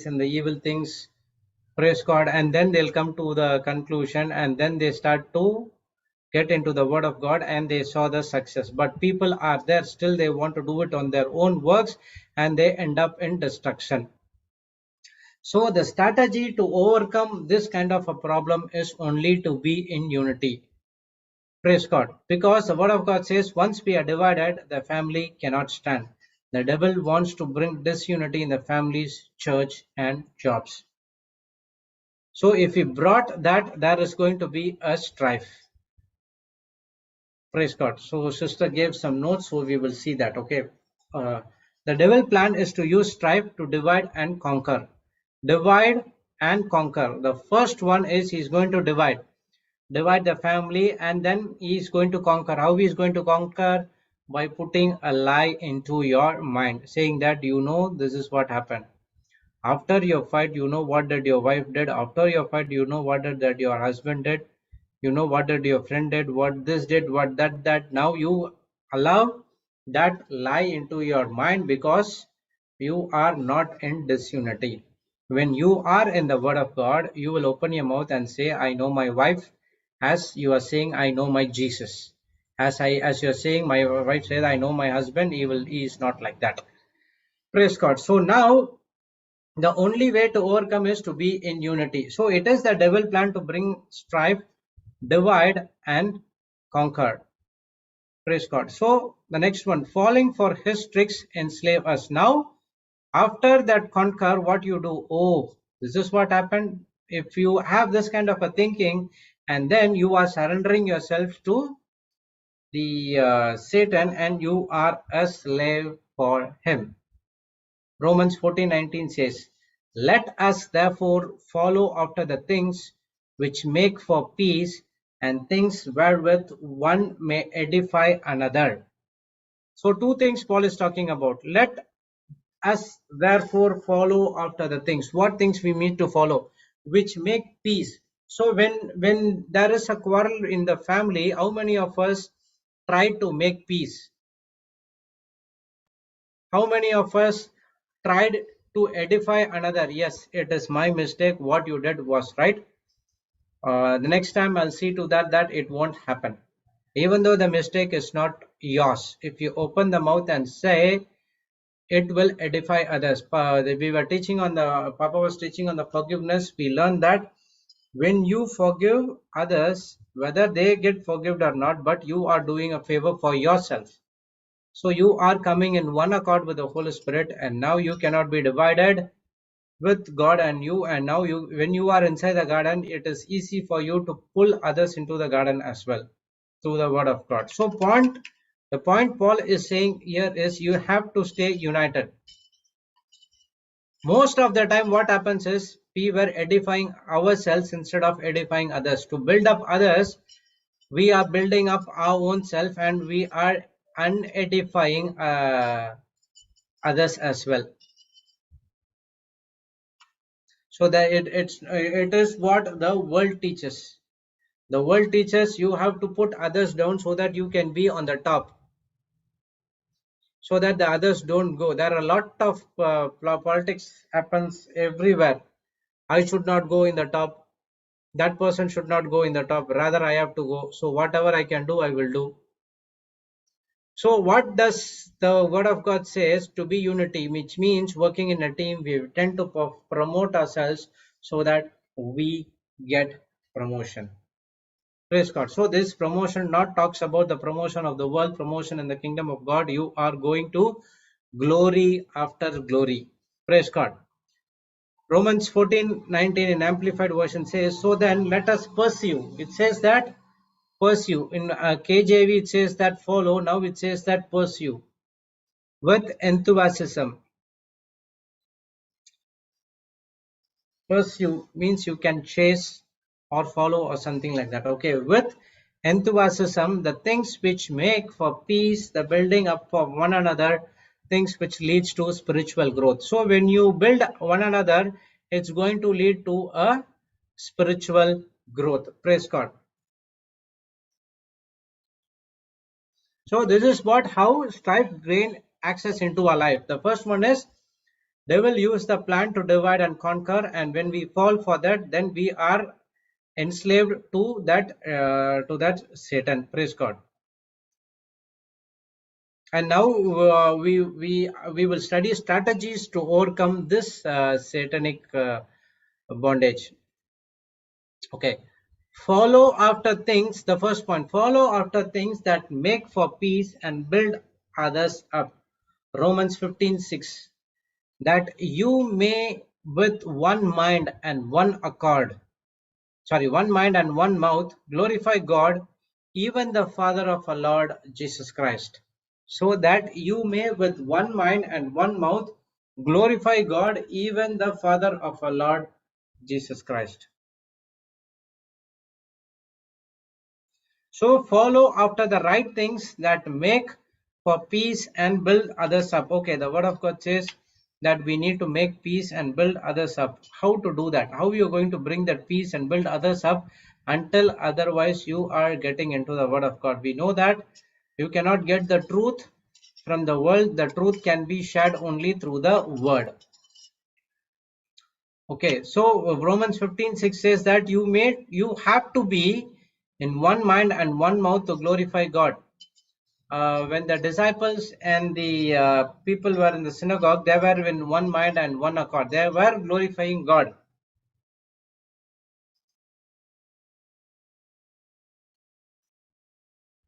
in the evil things. Praise God. And then they'll come to the conclusion, and then they start to get into the word of God, and they saw the success. But people are there still, they want to do it on their own works, and they end up in destruction. So the strategy to overcome this kind of a problem is only to be in unity. Praise God. Because the word of God says once we are divided, the family cannot stand. The devil wants to bring disunity in the families, church, and jobs. So if we brought that, there is going to be a strife. Praise God. So sister gave some notes, so we will see that. Okay. Uh, the devil plan is to use strife to divide and conquer. Divide and conquer. The first one is he's going to divide the family, and then he's going to conquer. How he's going to conquer? By putting a lie into your mind, saying that this is what happened. After your fight, what did your wife did. After your fight, what did that your husband did. What did your friend did, what this did, what that. Now you allow that lie into your mind because you are not in disunity. When you are in the word of God, you will open your mouth and say, I know my wife, as you are saying, I know my Jesus. As you are saying, my wife says, I know my husband, he is not like that. Praise God. So now the only way to overcome is to be in unity. So it is the devil plan to bring strife, divide, and conquer. Praise God. So the next one, falling for his tricks enslave us. Now, after that conquer, what you do? Oh, this is what happened. If you have this kind of a thinking, and then you are surrendering yourself to the Satan, and you are a slave for him. Romans 14:19 says, let us therefore follow after the things which make for peace, and things wherewith one may edify another. So two things Paul is talking about. Let us therefore follow after the things. What things we need to follow? Which make peace. So when there is a quarrel in the family, how many of us try to make peace? How many of us tried to edify another? Yes, it is my mistake. What you did was right. The next time I'll see to that it won't happen. Even though the mistake is not yours, if you open the mouth and say, it will edify others. We were teaching on Papa was teaching on the forgiveness. We learned that when you forgive others, whether they get forgiven or not, but you are doing a favor for yourself. So you are coming in one accord with the Holy Spirit, and now you cannot be divided with God and you. And now when you are inside the garden, it is easy for you to pull others into the garden as well through the word of God. So the point Paul is saying here is you have to stay united. Most of the time what happens is we were edifying ourselves instead of edifying others. To build up others, we are building up our own self, and we are unedifying others as well. So that it is what the world teaches. The world teaches you have to put others down so that you can be on the top, so that the others don't go. There are a lot of politics happens everywhere. I should not go in the top. That person should not go in the top. Rather, I have to go. So whatever I can do, I will do. So what does the word of God says? To be unity, which means working in a team. We tend to promote ourselves so that we get promotion. Praise God. So this promotion not talks about the promotion of the world, promotion in the kingdom of God. You are going to glory after glory. Praise God. Romans 14:19 in Amplified Version says, so then let us pursue. It says that pursue. In KJV it says that follow. Now it says that pursue with enthusiasm. Pursue means you can chase or follow or something like that. Okay, with enthusiasm, the things which make for peace, the building up for one another, things which leads to spiritual growth. So when you build one another, it's going to lead to a spiritual growth. Praise God. So this is how strife gain access into our life. The first one is they will use the plan to divide and conquer, and when we fall for that, then we are enslaved to that Satan. Praise God. And now we will study strategies to overcome this satanic bondage. Okay. Follow after things. The first point: follow after things that make for peace and build others up. Romans 15:6. That you may with one mind and one accord, one mind and one mouth, glorify God, even the Father of our Lord Jesus Christ. So that you may with one mind and one mouth glorify God, even the Father of our Lord Jesus Christ. So follow after the right things that make for peace and build others up. Okay, the word of God says that we need to make peace and build others up. How to do that? How you are going to bring that peace and build others up until otherwise you are getting into the word of God? We know that you cannot get the truth from the world. The truth can be shared only through the word. Okay, so Romans 15:6 says that you have to be in one mind and one mouth to glorify God. When the disciples and the people were in the synagogue, they were in one mind and one accord. They were glorifying God.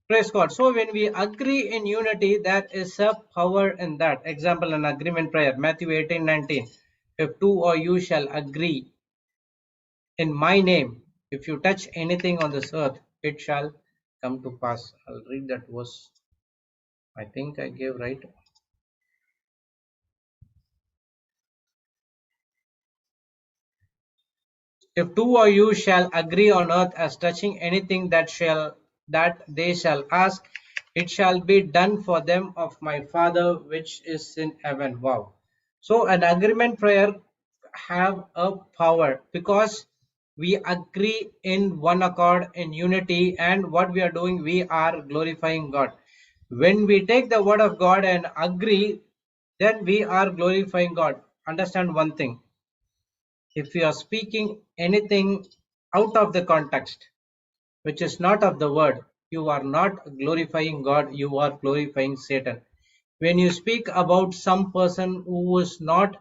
Praise God. So when we agree in unity, there is a power in that. Example, an agreement prayer, Matthew 18:19. If two or you shall agree in my name, if you touch anything on this earth, it shall come to pass. I'll read that verse. I think I gave right. If two of you shall agree on earth as touching anything that they shall ask, it shall be done for them of my Father which is in heaven. Wow. So an agreement prayer have a power because we agree in one accord in unity, and what we are doing, we are glorifying God. When we take the word of God and agree, then we are glorifying God. Understand one thing: if you are speaking anything out of the context, which is not of the word, you are not glorifying God, you are glorifying Satan. When you speak about some person who is not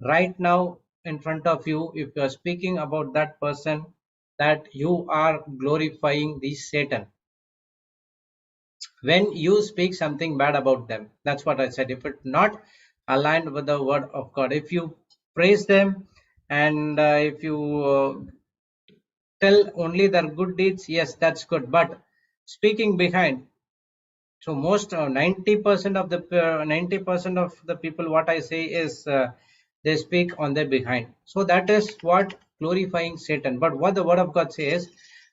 right now in front of you, if you are speaking about that person, that you are glorifying the Satan. When you speak something bad about them, that's what I said. If it's not aligned with the word of God, if you praise them and if you tell only their good deeds, yes, that's good. But speaking behind, so most 90% of the 90% of the people, what I say is they speak on their behind. So that is what glorifying Satan. But what the word of God says,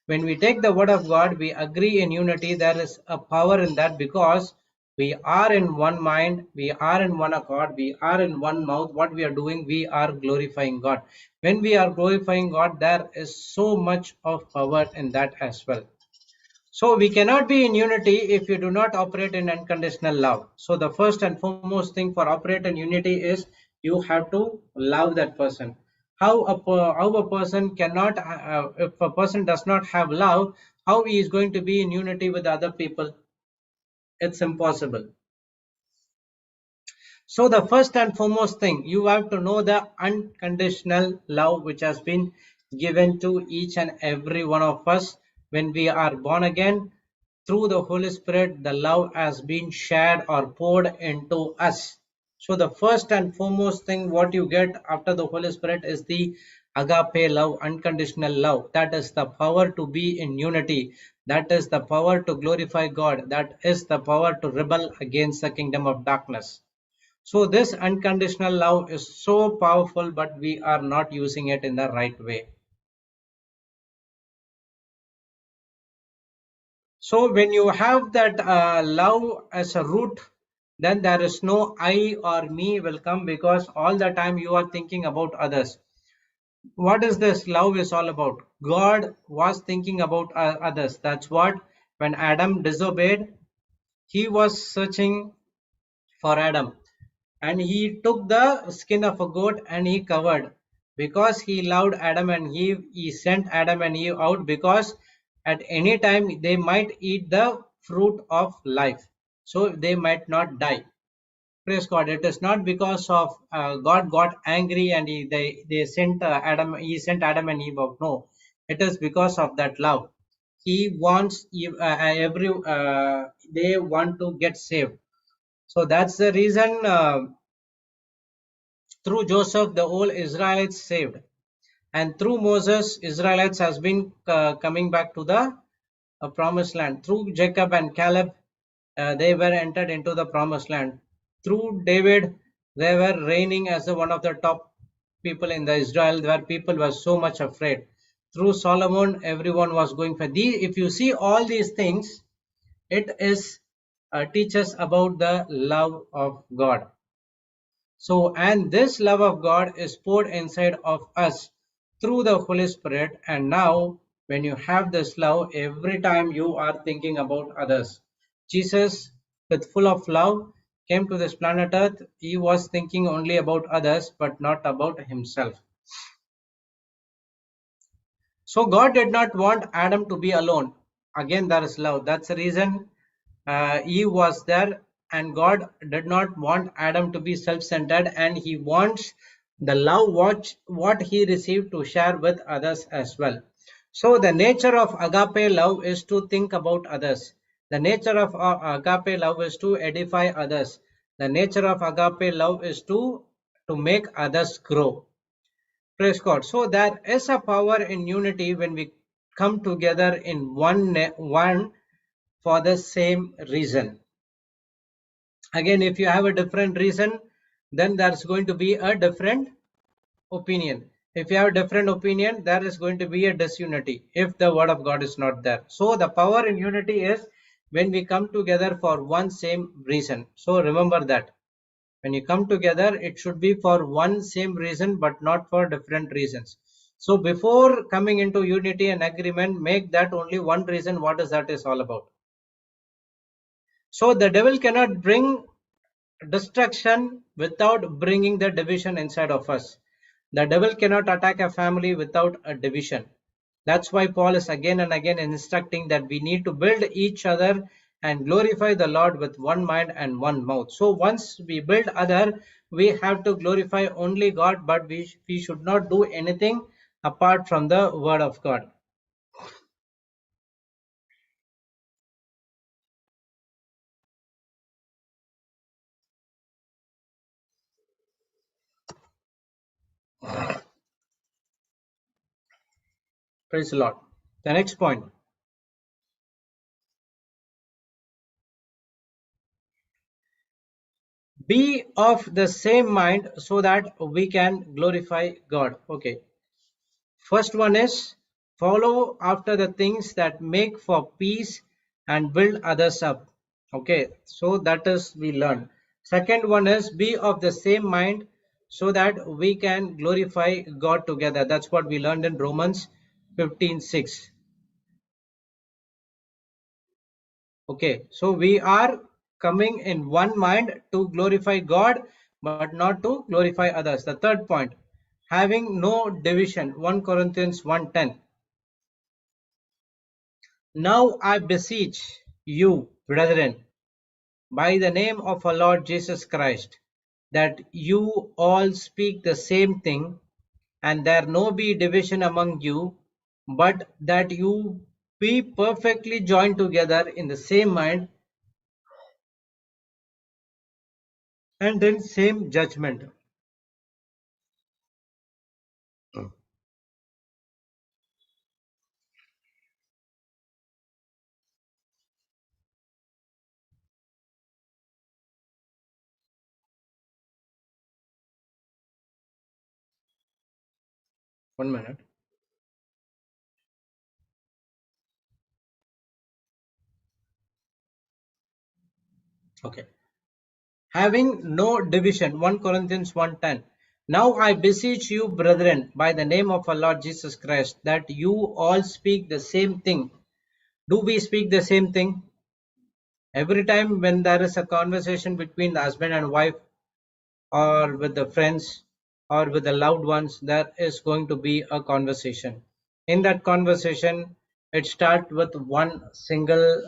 when we take the word of God, we agree in unity. There is a power in that because we are in one mind, we are in one accord, we are in one mouth. What we are doing, we are glorifying God. When we are glorifying God, there is so much of power in that as well. So we cannot be in unity if you do not operate in unconditional love. So the first and foremost thing for operate in unity is you have to love that person. How a person cannot, if a person does not have love, how he is going to be in unity with other people? It's impossible. So the first and foremost thing, you have to know the unconditional love which has been given to each and every one of us when we are born again. Through the Holy Spirit, the love has been shared or poured into us. So the first and foremost thing what you get after the Holy Spirit is the agape love, unconditional love. That is the power to be in unity. That is the power to glorify God. That is the power to rebel against the kingdom of darkness. So this unconditional love is so powerful, but we are not using it in the right way. So when you have that love as a root, then there is no I or me will come because all the time you are thinking about others. What is this love is all about? God was thinking about others. That's what, when Adam disobeyed, he was searching for Adam, and he took the skin of a goat and he covered, because he loved Adam and Eve. He sent Adam and Eve out because at any time they might eat the fruit of life, so they might not die. Praise God. It is not because of God got angry and they sent Adam. He sent Adam and Eve out. No, it is because of that love. He wants every they want to get saved. So that's the reason. Through Joseph, the whole Israelites saved, and through Moses, Israelites has been coming back to the promised land. Through Jacob and Caleb, they were entered into the promised land. Through David, they were reigning as one of the top people in the Israel, where people were so much afraid. Through Solomon, everyone was going for these. If you see all these things, it is teaches about the love of God. So, and this love of God is poured inside of us through the Holy Spirit. And now, when you have this love, every time you are thinking about others. Jesus, with full of love, came to this planet Earth. He was thinking only about others, but not about himself. So God did not want Adam to be alone. Again, there is love. That's the reason Eve was there, and God did not want Adam to be self-centered, and He wants the love what He received to share with others as well. So the nature of agape love is to think about others. The nature of agape love is to edify others. The nature of agape love is to make others grow. Praise God. So there is a power in unity when we come together in one for the same reason. Again, if you have a different reason, then there's going to be a different opinion. If you have a different opinion, there is going to be a disunity if the word of God is not there. So the power in unity is when we come together for one same reason. So remember that. When you come together, it should be for one same reason, but not for different reasons. So before coming into unity and agreement, make that only one reason. What is that is all about. So the devil cannot bring destruction without bringing the division inside of us. The devil cannot attack a family without a division. That's why Paul is again and again instructing that we need to build each other and glorify the Lord with one mind and one mouth. So once we build other, we have to glorify only God, but we should not do anything apart from the word of God. Praise the Lord. The next point. Be of the same mind so that we can glorify God. Okay. First one is follow after the things that make for peace and build others up. Okay, so that is we learn. Second one is be of the same mind so that we can glorify God together. That's what we learned in Romans 15:6. Okay, so we are coming in one mind to glorify God, but not to glorify others. The third point, having no division. 1 Corinthians 1:10. Now I beseech you, brethren, by the name of our Lord Jesus Christ, that you all speak the same thing, and there no be division among you, but that you be perfectly joined together in the same mind and in same judgment. 1 minute. Okay. Having no division. 1 Corinthians 1:10. Now I beseech you, brethren, by the name of our Lord Jesus Christ, that you all speak the same thing. Do we speak the same thing? Every time when there is a conversation between the husband and wife, or with the friends, or with the loved ones, there is going to be a conversation. In that conversation, it starts with one single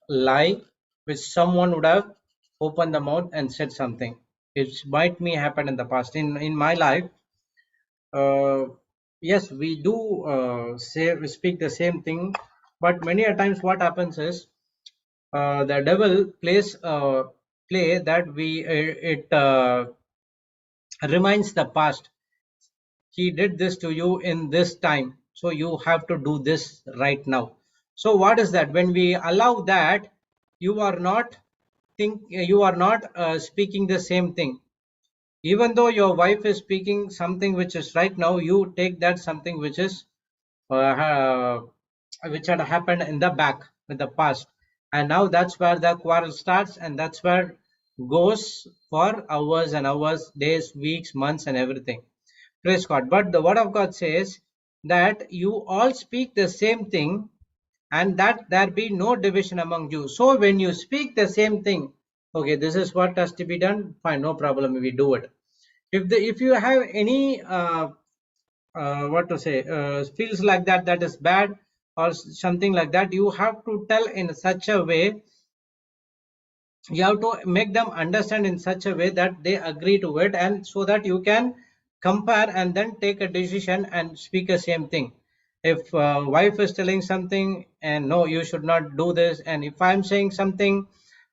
lie, which someone would have opened the mouth and said something. It might me happen in the past. In my life, uh, yes, we do say we speak the same thing, but many a times what happens is the devil plays play that we it reminds the past. He did this to you in this time, so you have to do this right now. So what is that? When we allow that, you are not speaking the same thing. Even though your wife is speaking something which is right now, you take that something which had happened in the back, in the past, and now that's where the quarrel starts, and that's where goes for hours and hours, days, weeks, months, and everything. Praise God. But the word of God says that you all speak the same thing, and that there be no division among you. So when you speak the same thing, okay, this is what has to be done, fine, no problem, we do it. If you have any what to say, feels like that is bad, or something like that, you have to tell in such a way, you have to make them understand in such a way that they agree to it, and so that you can compare and then take a decision and speak the same thing. If wife is telling something and no, you should not do this, and if I'm saying something,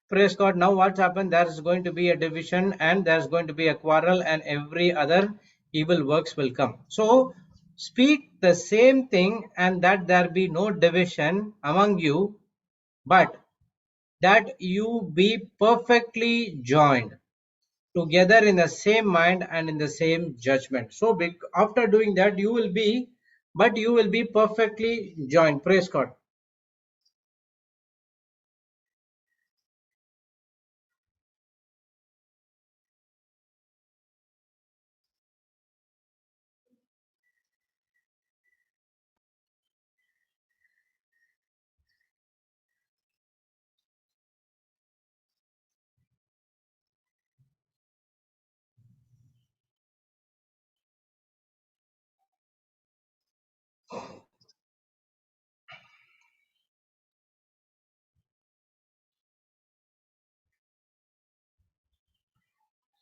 praise God, now what's happened, there's going to be a division, and there's going to be a quarrel, and every other evil works will come. So speak the same thing, and that there be no division among you, but that you be perfectly joined together in the same mind and in the same judgment. So after doing that, you will be perfectly joined. Praise God.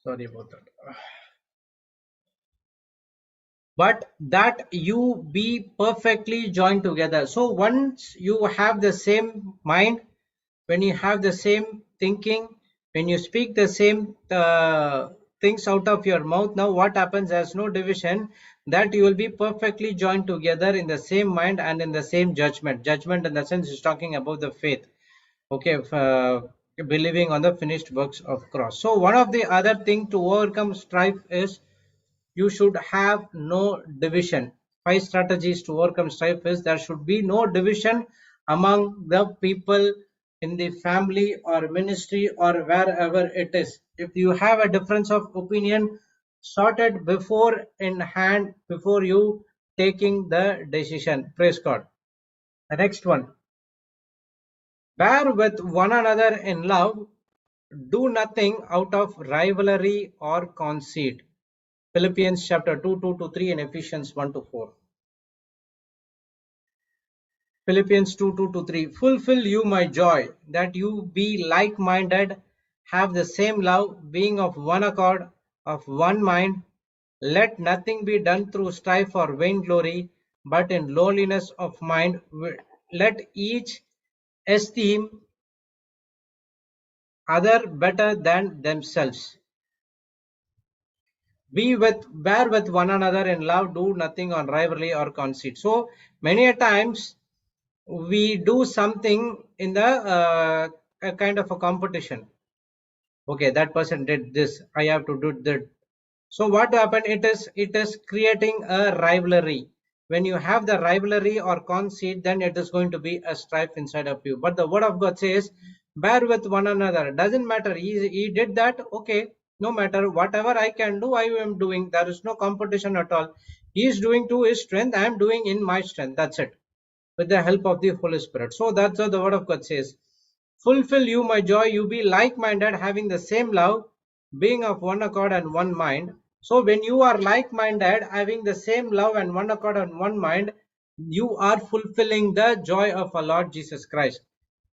Sorry about that. But that you be perfectly joined together. So once you have the same mind, when you have the same thinking, when you speak the same things out of your mouth, now what happens, there's no division, that you will be perfectly joined together in the same mind and in the same judgment in the sense is talking about the faith. Okay, believing on the finished works of cross. So one of the other thing to overcome strife is you should have no division. 5 strategies to overcome strife is there should be no division among the people in the family or ministry or wherever it is. If you have a difference of opinion, sort it before in hand before you taking the decision. Praise God. The next one, bear with one another in love, do nothing out of rivalry or conceit. Philippians chapter 2, 2 to 3 and Ephesians 1 to 4. Philippians 2, 2 to 3. Fulfill you my joy, that you be like-minded, have the same love, being of one accord, of one mind. Let nothing be done through strife or vainglory, but in lowliness of mind. Let each esteem other better than themselves. Bear with one another in love, do nothing on rivalry or conceit. So many a times we do something in the a kind of a competition. Okay, that person did this, I have to do that. So what happened, it is creating a rivalry. When you have the rivalry or conceit, then it is going to be a strife inside of you. But the word of God says, bear with one another. Doesn't matter, he did that, okay, No matter whatever I can do, I am doing. There is no competition at all. He is doing to his strength, I am doing in my strength. That's it, with the help of the Holy Spirit. So that's what the word of God says. Fulfill you my joy, you be like-minded, having the same love, being of one accord and one mind. So when you are like-minded, having the same love and one accord and one mind, you are fulfilling the joy of our Lord Jesus Christ.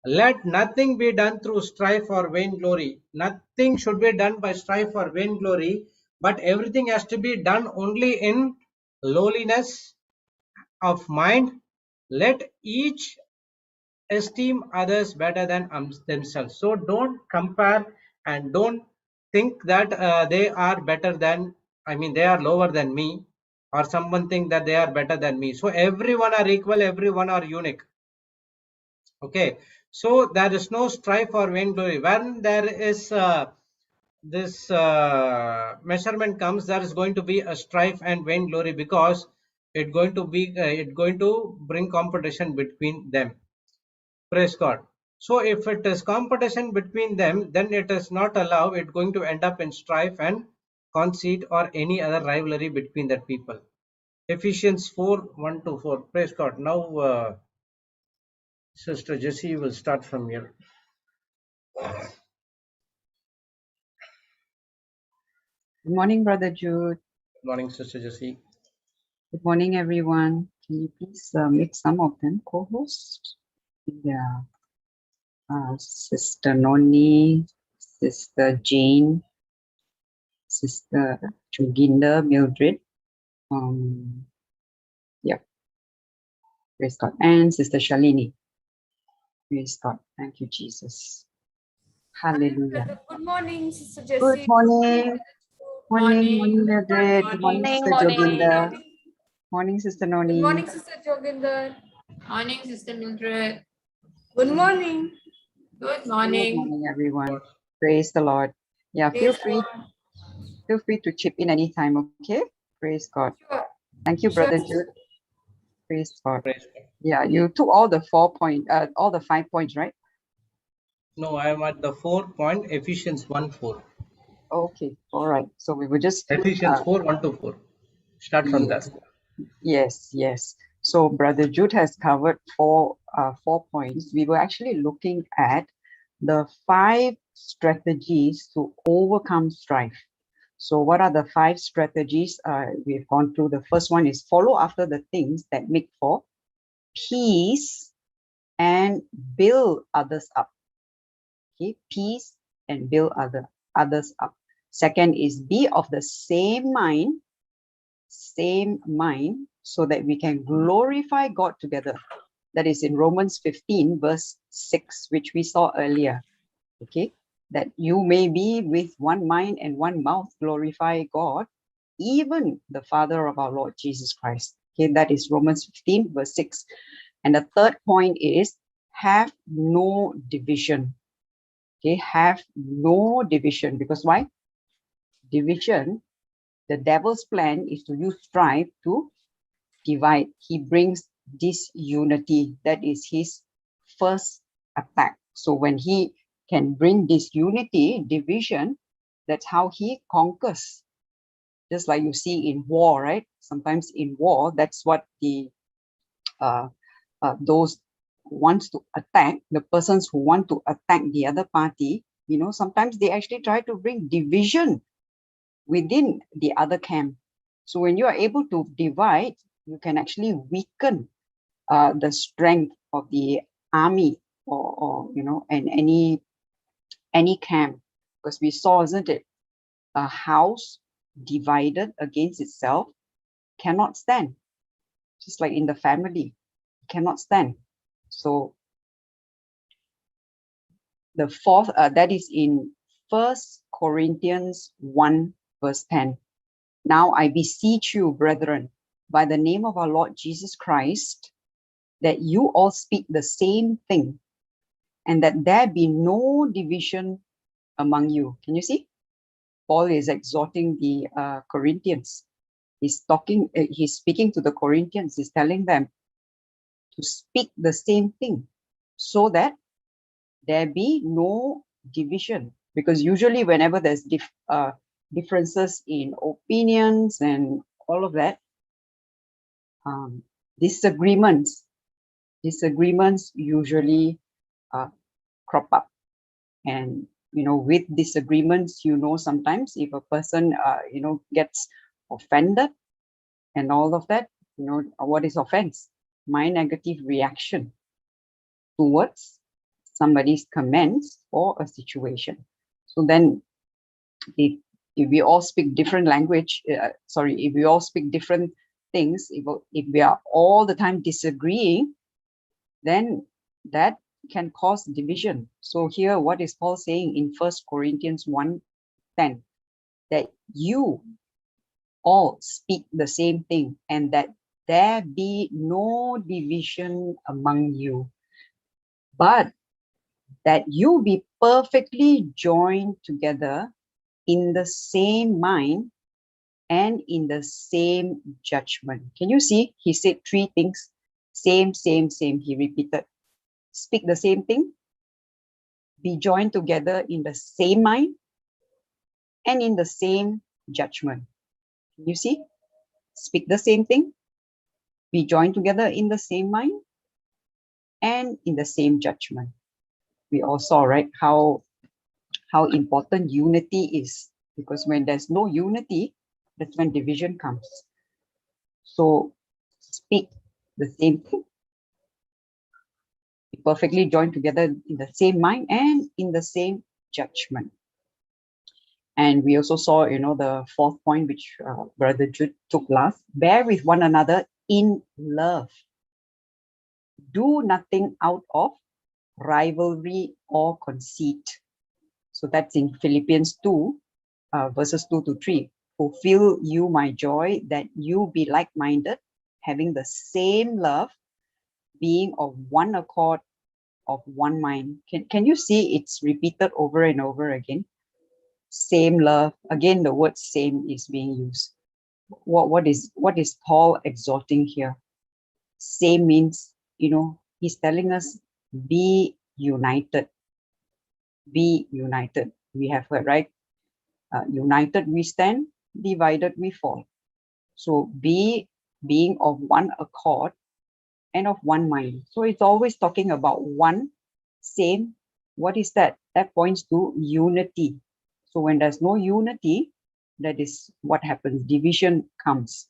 Let nothing be done through strife or vainglory. Nothing should be done by strife or vainglory, but everything has to be done only in lowliness of mind. Let each esteem others better than themselves. So don't compare and don't think that they are better than, I mean, they are lower than me, or someone think that they are better than me. So everyone are equal, everyone are unique. Okay, so there is no strife or vainglory. When there is this measurement comes, there is going to be a strife and vainglory, because it going to bring competition between them. Praise God. So if it is competition between them, then it is not allowed. It's going to end up in strife and conceit or any other rivalry between the people. Ephesians 4:1-4. Praise God. Now, Sister Jessie will start from here. Good morning, Brother Jude. Good morning, Sister Jessie. Good morning, everyone. Can you please make some of them co-host? Yeah. Sister Noni, Sister Jane, Sister Joginda, Mildred. Yep. Praise God. And Sister Shalini. Praise God. Thank you, Jesus. Hallelujah. Good morning, Sister Jessie. Good morning. Morning, Mildred. Good morning, Sister Joginda. Morning, Sister Noni. Good morning, Sister Joginder. Morning, Sister Mildred. Good morning. Good Good morning. morning, everyone. Praise the Lord. Yeah, feel free to chip in anytime, okay? Praise God. Sure. Thank you, Sure. Brother Jude. Praise God. Praise God. Yeah, you took all the 5 points, right? No, I am at the 4 point, Ephesians 1:4. Okay, all right. So we will just Ephesians 4:1-4. Start from there. yes. So Brother Jude has covered 4 points. We were actually looking at the 5 strategies to overcome strife. So what are the 5 strategies? We've gone through. The first one is follow after the things that make for peace and build others up. Okay, peace and build others up. Second is be of the same mind, so that we can glorify God together. That is in Romans 15 verse 6, which we saw earlier. Okay, that you may be with one mind and one mouth glorify God, even the Father of our Lord Jesus Christ. Okay, that is Romans 15 verse 6. And the third point is have no division. Okay, have no division. Because why? Division, the devil's plan is to use strife to divide. He brings disunity. That is his first attack. So when he can bring disunity, division, that's how he conquers. Just like you see in war, right? Sometimes in war, that's what the those who wants to attack, the persons who want to attack the other party, you know, sometimes they actually try to bring division within the other camp. So when you are able to divide, you can actually weaken the strength of the army, or you know, and any camp. Because we saw, isn't it, a house divided against itself cannot stand. Just like in the family, cannot stand. So the fourth, that is in 1 Corinthians 1 verse 10. Now I beseech you, brethren, by the name of our Lord Jesus Christ, that you all speak the same thing, and that there be no division among you. Can you see? Paul is exhorting the Corinthians. He's speaking to the Corinthians. He's telling them to speak the same thing, so that there be no division Because usually whenever there's differences in opinions and all of that, disagreements usually crop up. And with disagreements, sometimes if a person gets offended and all of that, what is offense? My negative reaction towards somebody's comments or a situation. So then if we all speak different language, if we all speak different things, if we are all the time disagreeing, then that can cause division. So here, what is Paul saying in 1 Corinthians 1:10? That you all speak the same thing, and that there be no division among you, but that you be perfectly joined together in the same mind and in the same judgment. Can you see? He said three things. Same, same, same. He repeated. Speak the same thing. Be joined together in the same mind and in the same judgment. Can you see? Speak the same thing. Be joined together in the same mind and in the same judgment. We all saw, right, how important unity is, because when there's no unity, that's when division comes. So speak the same thing. Be perfectly joined together in the same mind and in the same judgment. And we also saw, the fourth point, which Brother Jude took last. Bear with one another in love. Do nothing out of rivalry or conceit. So that's in Philippians 2, verses 2-3. Fulfill you my joy, that you be like-minded, having the same love, being of one accord, of one mind. Can you see it's repeated over and over again? Same love. Again, the word same is being used. What is Paul exhorting here? Same means, he's telling us, be united. Be united. We have heard, right? United we stand, divided we fall. So being of one accord and of one mind. So it's always talking about one, same. What is that? That points to unity. So when there's no unity, that is what happens. Division comes.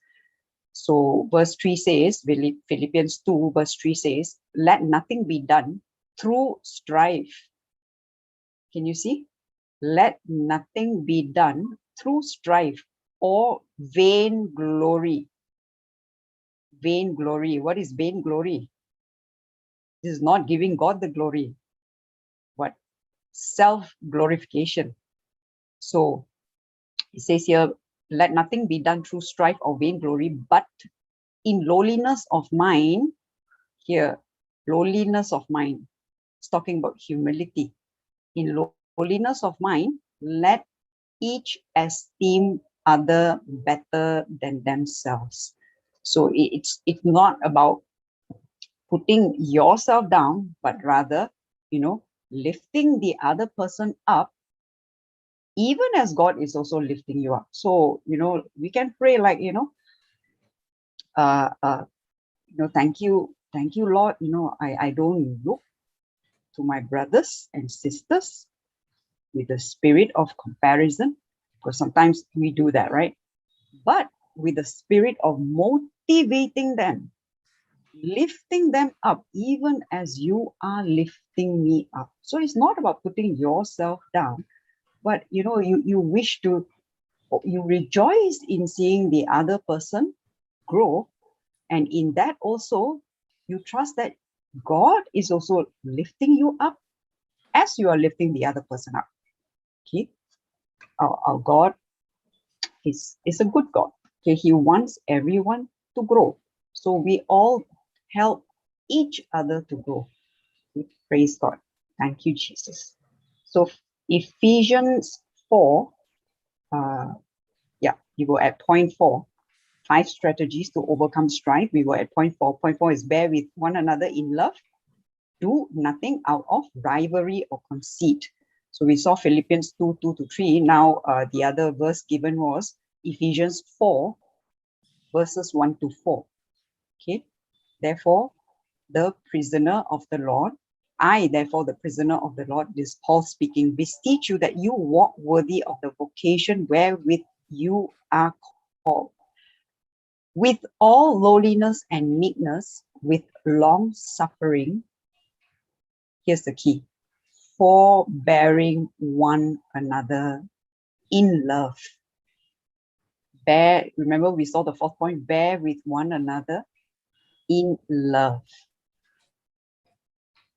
So verse 3 says, Philippians 2 verse 3 says, let nothing be done through strife. Can you see? Let nothing be done through strife or vain glory. Vain glory. What is vain glory? This is not giving God the glory. What? Self-glorification. So it says here, let nothing be done through strife or vain glory, but in lowliness of mind. Here, lowliness of mind. It's talking about humility. In lowliness of mind, let each esteem other better than themselves. So it's not about putting yourself down, but rather, lifting the other person up, even as God is also lifting you up. So, we can pray like, thank you, Lord. I don't look to my brothers and sisters with a spirit of comparison, because sometimes we do that, right? But with the spirit of motivating them, lifting them up, even as you are lifting me up. So it's not about putting yourself down, but you wish to, you rejoice in seeing the other person grow, and in that also you trust that God is also lifting you up as you are lifting the other person up. Okay, our God is a good God. Okay, He wants everyone to grow. So we all help each other to grow. Okay, praise God. Thank you, Jesus. So Ephesians 4, you go at point 4, 5 strategies to overcome strife. We were at point 4. Point 4 is bear with one another in love. Do nothing out of rivalry or conceit. So we saw Philippians 2, 2-3. Now the other verse given was Ephesians 4, verses 1-4. Okay. Therefore, the prisoner of the Lord, I, therefore, the prisoner of the Lord, this Paul speaking, beseech you that you walk worthy of the vocation wherewith you are called, with all lowliness and meekness, with long suffering. Here's the key: forbearing one another in love. Bear, remember we saw the fourth point, bear with one another in love.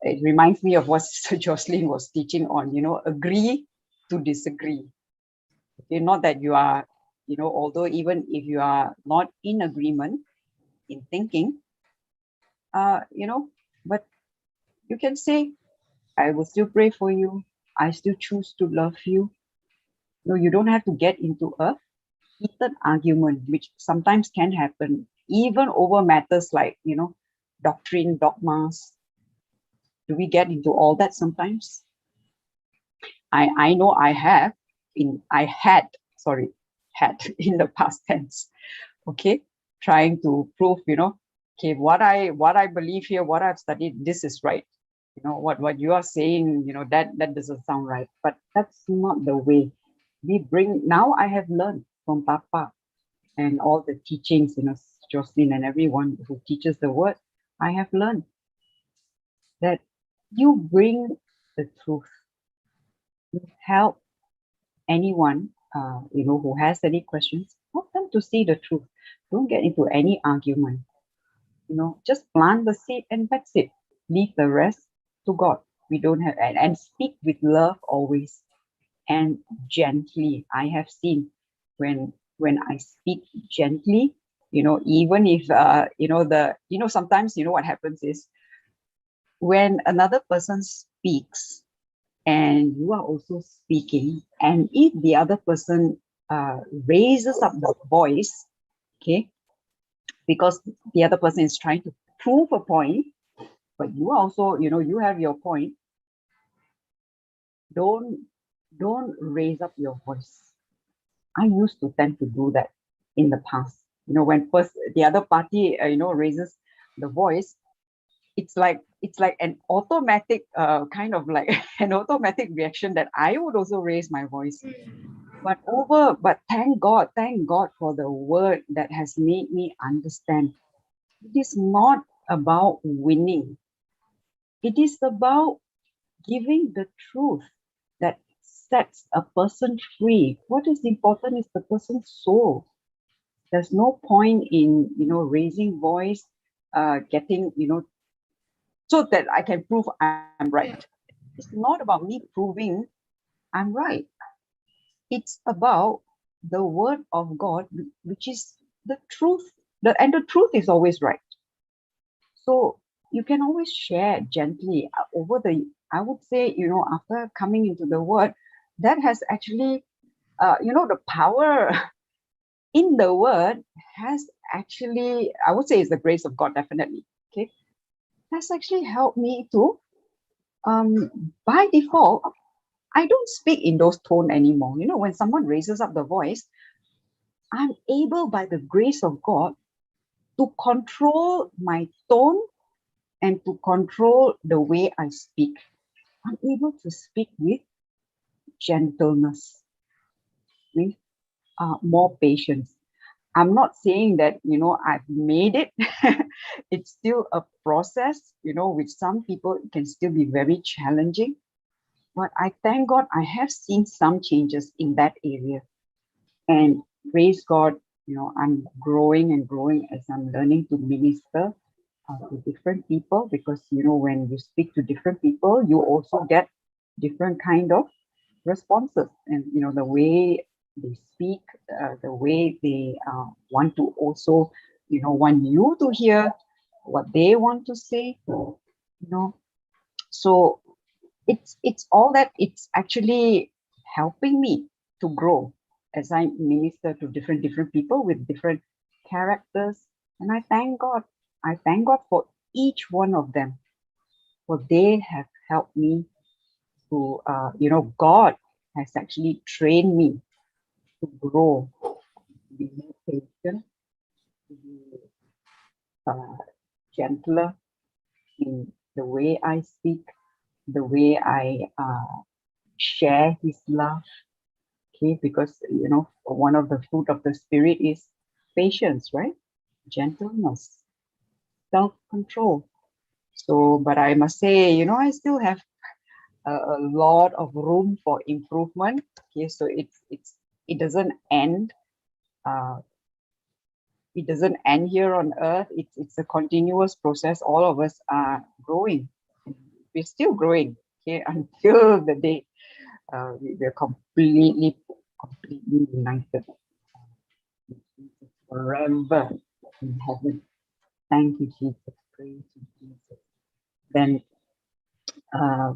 It reminds me of what Sister Jocelyn was teaching on, agree to disagree. Okay, not that you are, although even if you are not in agreement in thinking, but you can say, I will still pray for you. I still choose to love you. No, you don't have to get into a heated argument, which sometimes can happen, even over matters like, doctrine, dogmas. Do we get into all that sometimes? I know I had in the past tense, okay, trying to prove, okay, what I believe here, what I've studied, this is right. What you are saying, that doesn't sound right. But that's not the way we bring. Now I have learned from Papa and all the teachings, Jocelyn and everyone who teaches the word. I have learned that you bring the truth. You help anyone, who has any questions, help them to see the truth. Don't get into any argument. Just plant the seed and that's it. Leave the rest to God. We don't have, and speak with love always and gently. I have seen when I speak gently, even if sometimes what happens is when another person speaks and you are also speaking, and if the other person raises up the voice, okay, because the other person is trying to prove a point, but you also, you have your point, don't raise up your voice. I used to tend to do that in the past. When first the other party, raises the voice, it's like an automatic kind of like an automatic reaction that I would also raise my voice. But thank God for the word that has made me understand. It is not about winning. It is about giving the truth that sets a person free. What is important is the person's soul. There's no point in, raising voice, getting, so that I can prove I'm right. It's not about me proving I'm right. It's about the word of God, which is the truth. And the truth is always right. So you can always share gently I would say, after coming into the word, that has actually, the power in the word has actually, I would say, is the grace of God, definitely. Okay. Has actually helped me to, by default, I don't speak in those tone anymore. When someone raises up the voice, I'm able, by the grace of God, to control my tone and to control the way I speak. I'm able to speak with gentleness, with more patience. I'm not saying that, I've made it. It's still a process, with some people, it can still be very challenging. But I thank God I have seen some changes in that area. And praise God, I'm growing and growing as I'm learning to minister to different people, because, when you speak to different people, you also get different kind of responses. And, the way they speak, the way they want to also, want you to hear what they want to say, So it's all that. It's actually helping me to grow as I minister to different people with different characters. And I thank God. I thank God for each one of them, for they have helped me to, God has actually trained me to grow, to be more patient, to be gentler in the way I speak, the way I share His love. Okay, because one of the fruit of the Spirit is patience, right? Gentleness, self-control. So, but I must say, I still have a lot of room for improvement. Okay, so it doesn't end. It doesn't end here on earth. It's a continuous process. All of us are growing. We're still growing. Okay, until the day we're completely united forever in heaven. Thank you, Jesus. Praise you, Jesus. Then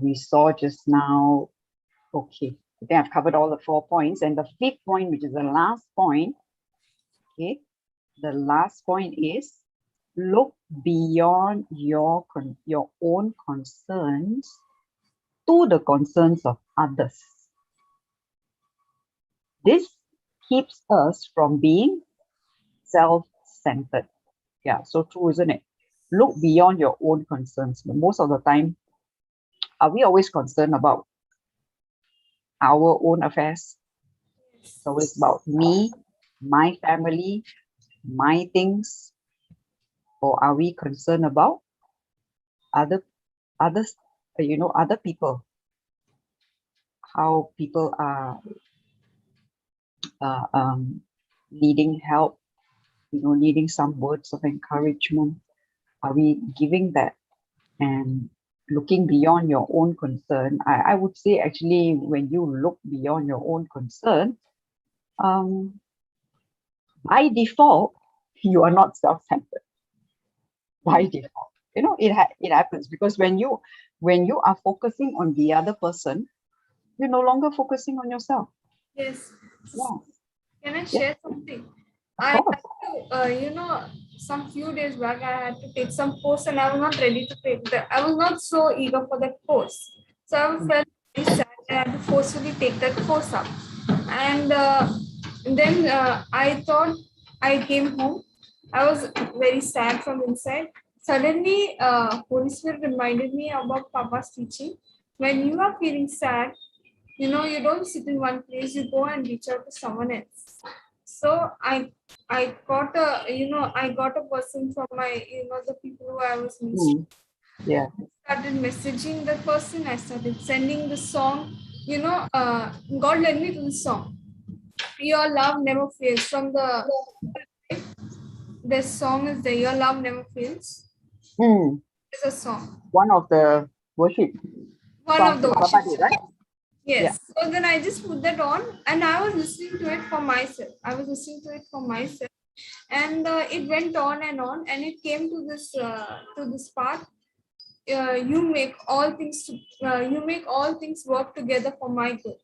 we saw just now. Okay, I think I've covered all the 4 points, and the 5th point, which is the last point. Okay, the last point is look beyond your own concerns to the concerns of others. This keeps us from being self-centered. Yeah, so true, isn't it? Look beyond your own concerns. But most of the time, are we always concerned about our own affairs? It's always about me, my family, my things. Or are we concerned about others, other people? How people are needing help, needing some words of encouragement. Are we giving that? And looking beyond your own concern, I would say actually when you look beyond your own concern, by default, you are not self-centered. By default, it happens because when you are focusing on the other person, you're no longer focusing on yourself. Yes. Yeah. Can I share something? Of I course. had to, some few days back, I had to take some course and I was not ready to take that. I was not so eager for that course. So I felt very sad. I had to forcefully take that course up. And then I thought I came home. I was very sad from inside. Suddenly, Holy Spirit reminded me about Papa's teaching. When you are feeling sad, you don't sit in one place, you go and reach out to someone else. So I got a person from my, the people who I was ministering. Yeah. I started messaging that person. I started sending the song. God led me to the song. Your love never fails. From the song is there. Your love never fails. It's a song. One of the worship. One of the worship. Right? Yes. Yeah. So then I just put that on and I was listening to it for myself. And it went on and it came to this part. You make all things work together for my good.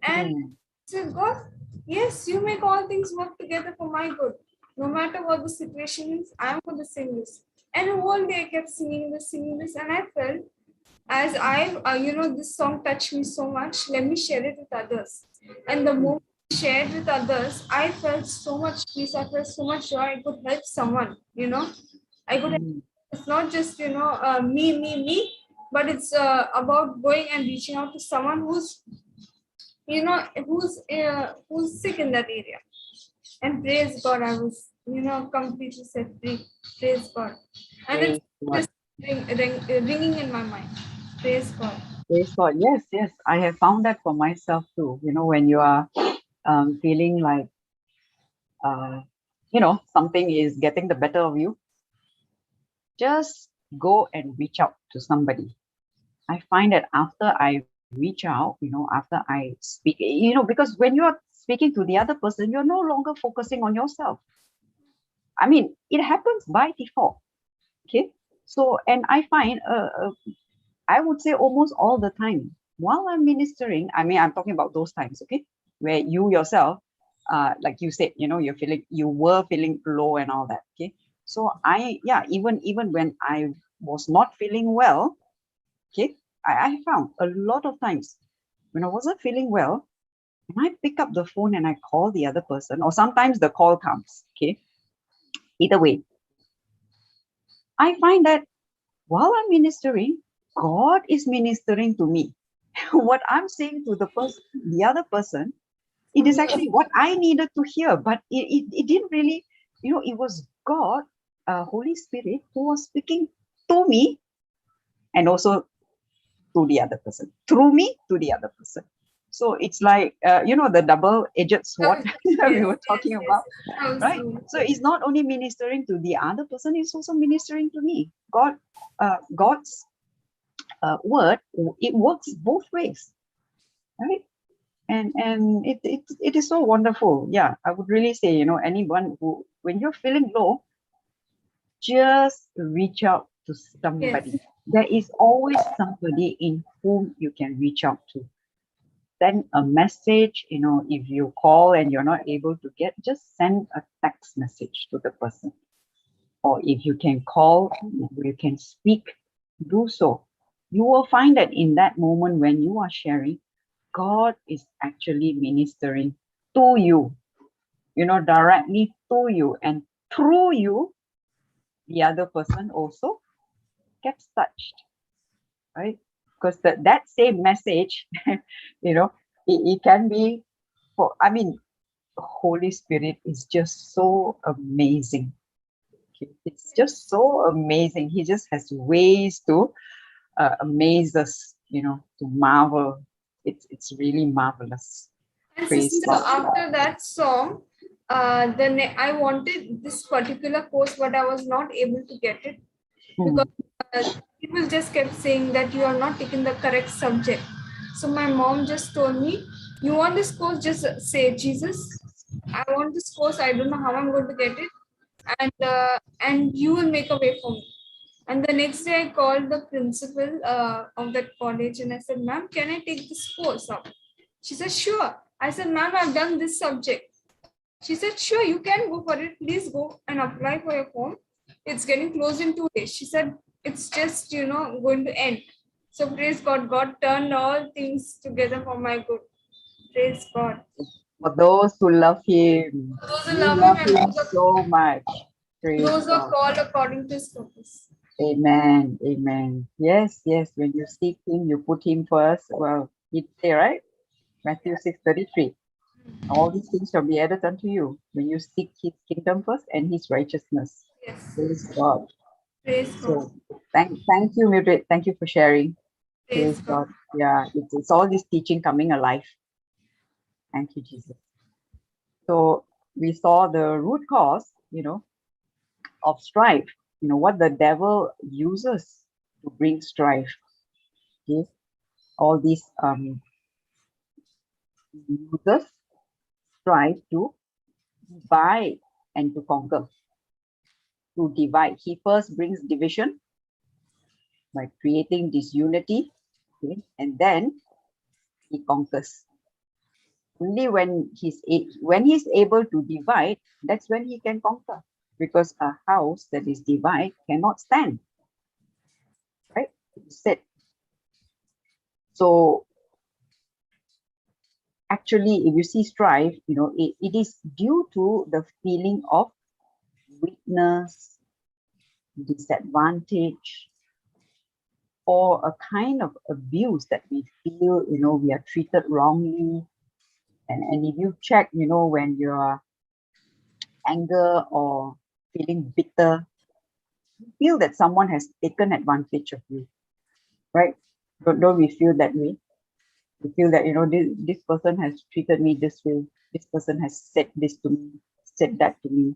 And so God, yes, you make all things work together for my good. No matter what the situation is, I'm going to sing this. And the whole day I kept singing this, and I felt as this song touched me so much, let me share it with others. And the moment I shared with others, I felt so much peace, I felt so much joy. I could help someone, I could it's not just me, but it's about going and reaching out to someone who's sick in that area. And praise God, I was completely set free. Praise God. And it's just ringing in my mind. Praise God. Praise God. Yes. I have found that for myself too. When you are feeling like, something is getting the better of you, just go and reach out to somebody. I find that after I reach out, after I speak, because when you're speaking to the other person, you're no longer focusing on yourself. I mean, it happens by default. Okay. So, and I find, I would say almost all the time while I'm ministering, I'm talking about those times, okay, where you yourself, like you said, you were feeling low and all that. Okay. So even when I was not feeling well, okay, I found a lot of times when I wasn't feeling well, and I pick up the phone and I call the other person, or sometimes the call comes, okay? Either way, I find that while I'm ministering, God is ministering to me. What I'm saying to the person, the other person, it is actually what I needed to hear, but it didn't really, it was God, Holy Spirit, who was speaking to me and also to the other person, through me to the other person. So it's like, the double-edged sword we were talking about, right? So it's not only ministering to the other person, it's also ministering to me. God's word, it works both ways, right? And it is so wonderful. Yeah, I would really say, anyone who, when you're feeling low, just reach out to somebody. Yes. There is always somebody in whom you can reach out to. Send a message, if you call and you're not able to get, just send a text message to the person. Or if you can call, if you can speak, do so. You will find that in that moment when you are sharing, God is actually ministering to you, directly to you, and through you, the other person also gets touched, right? Because that same message, it can be Holy Spirit is just so amazing. It's just so amazing. He just has ways to amaze us, to marvel. It's really marvelous. And Praise sister, God. after that song, I wanted this particular course, but I was not able to get it because people just kept saying that you are not taking the correct subject. So my mom just told me, "You want this course? Just say Jesus. I want this course. I don't know how I'm going to get it, and you will make a way for me." And the next day, I called the principal of that college and I said, "Ma'am, can I take this course up?" She said, "Sure." I said, "Ma'am, I've done this subject." She said, "Sure, you can go for it. Please go and apply for your form. It's getting closed in 2 days." She said, "It's just, going to end." So praise God. God turned all things together for my good. Praise God. For those who love Him, Those who we love love Him Him and so much. Praise those who are God. called according to His purpose. Amen. Amen. Yes, yes. When you seek Him, you put Him first. Well, He'd say, right? Matthew 6:33. All these things shall be added unto you when you seek His kingdom first and His righteousness. Yes. Praise God. Praise God. So thank you, Mildred. Thank you for sharing. Praise Praise God. God. Yeah, it's all this teaching coming alive. Thank you, Jesus. So we saw the root cause, of strife, what the devil uses to bring strife. Okay, all these uses strife to divide and to conquer. To divide, he first brings division by creating disunity, okay, and then he conquers. Only when he's able to divide, that's when he can conquer. Because a house that is divided cannot stand, right? Sit. So actually, if you see strife, it is due to the feeling of weakness, disadvantage, or a kind of abuse that we feel, we are treated wrongly. And if you check, when you're anger or feeling bitter, you feel that someone has taken advantage of you, right? Don't we feel that way? We feel that, this person has treated me this way. This person has said this to me, said that to me.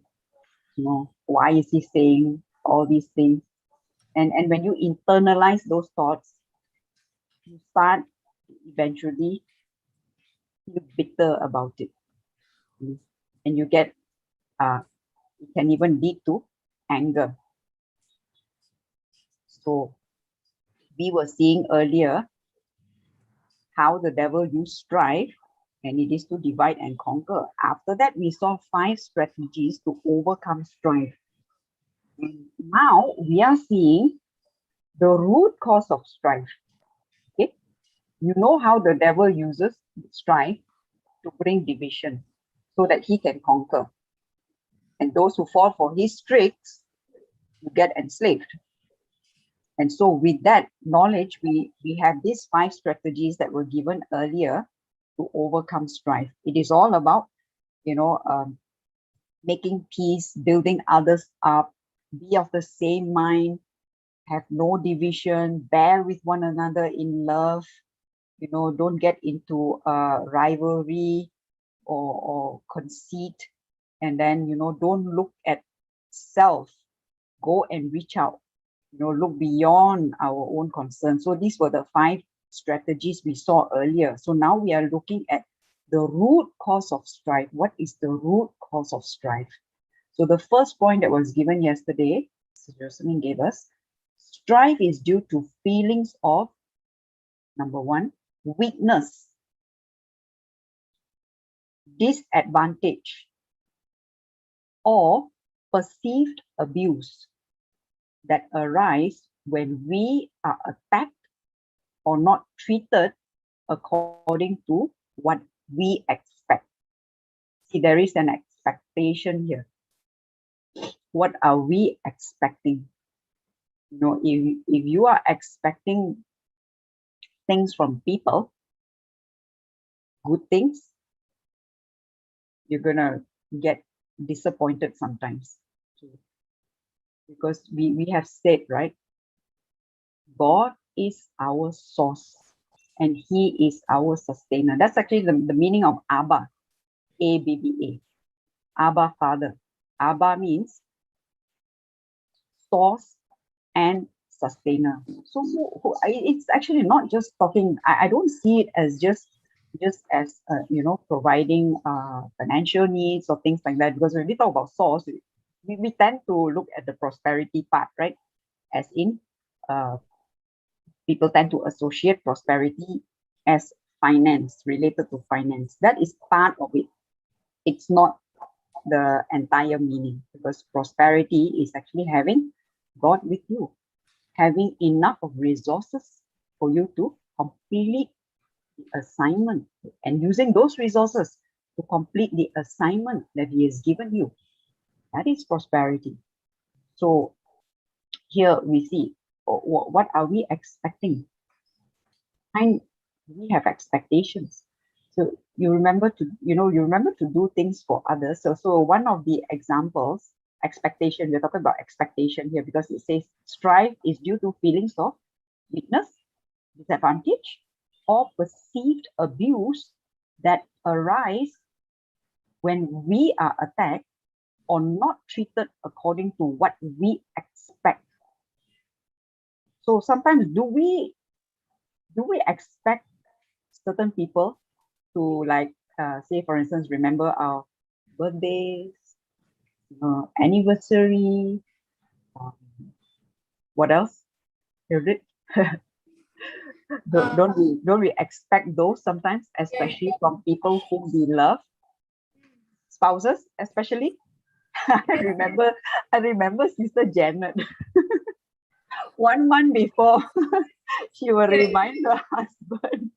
Why is he saying all these things? And when you internalize those thoughts, you start eventually feel bitter about it. And you get, it can even lead to anger. So we were seeing earlier how the devil used strife, and it is to divide and conquer. After that, we saw 5 strategies to overcome strife. And now we are seeing the root cause of strife. You know how the devil uses strife to bring division so that he can conquer. And those who fall for his tricks get enslaved. And so with that knowledge, we have these 5 strategies that were given earlier to overcome strife. It is all about, making peace, building others up, be of the same mind, have no division, bear with one another in love, don't get into rivalry or conceit, and then, don't look at self, go and reach out, look beyond our own concerns. So these were the 5 strategies we saw earlier. So now we are looking at the root cause of strife. What is the root cause of strife? So the first point that was given yesterday, Jocelyn gave us, strife is due to feelings of, number 1, weakness, disadvantage, or perceived abuse that arise when we are attacked or not treated according to what we expect. See, there is an expectation here. What are we expecting? If you are expecting things from people, good things, you're gonna get disappointed sometimes. Because we have said, right? God is our source and he is our sustainer. That's actually the meaning of Abba, A-B-B-A, Abba, Father. Abba means source and sustainer. So it's actually not just talking, I don't see it as just as, providing financial needs or things like that, because when we talk about source, we tend to look at the prosperity part, right? As in, people tend to associate prosperity as finance, related to finance. That is part of it. It's not the entire meaning, because prosperity is actually having God with you, having enough of resources for you to complete the assignment, and using those resources to complete the assignment that he has given you. That is prosperity. So here we see, what are we expecting? And we have expectations. So you remember to do things for others. So one of the examples, expectation, we're talking about expectation here because it says strife is due to feelings of weakness, disadvantage, or perceived abuse that arise when we are attacked or not treated according to what we expect. So sometimes do we expect certain people to, like, say for instance, remember our birthdays, anniversary, what else? Don't we expect those sometimes, especially from people whom we love, spouses especially? I remember Sister Janet. 1 month before, she will remind her husband,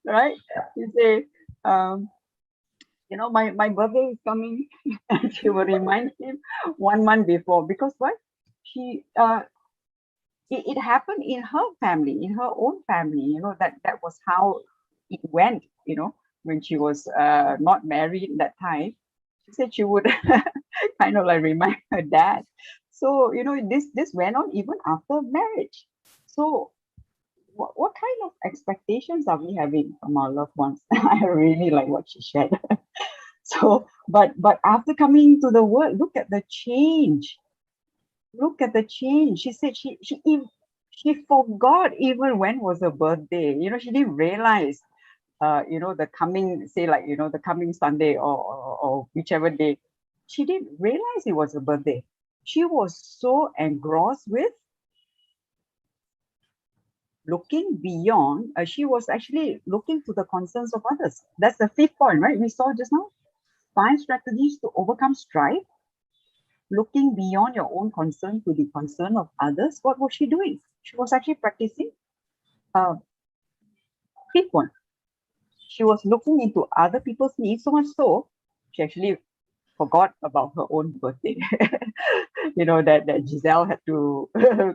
right? She say, my birthday is coming, and she will remind him 1 month before, because what? She it happened in her family, in her own family, that was how it went, when she was not married that time. She said she would kind of like remind her dad. So, this went on even after marriage. So what kind of expectations are we having from our loved ones? I really like what she shared. So, but after coming to the word, look at the change. Look at the change. She said she forgot even when was her birthday. She didn't realize, the coming, say, like, the coming Sunday or whichever day. She didn't realize it was her birthday. She was so engrossed with looking beyond. She was actually looking to the concerns of others. That's the 5th point, right? We saw just now 5 strategies to overcome strife. Looking beyond your own concern to the concern of others. What was she doing? She was actually practicing fifth one, she was looking into other people's needs, so much so she actually forgot about her own birthday. that Giselle had to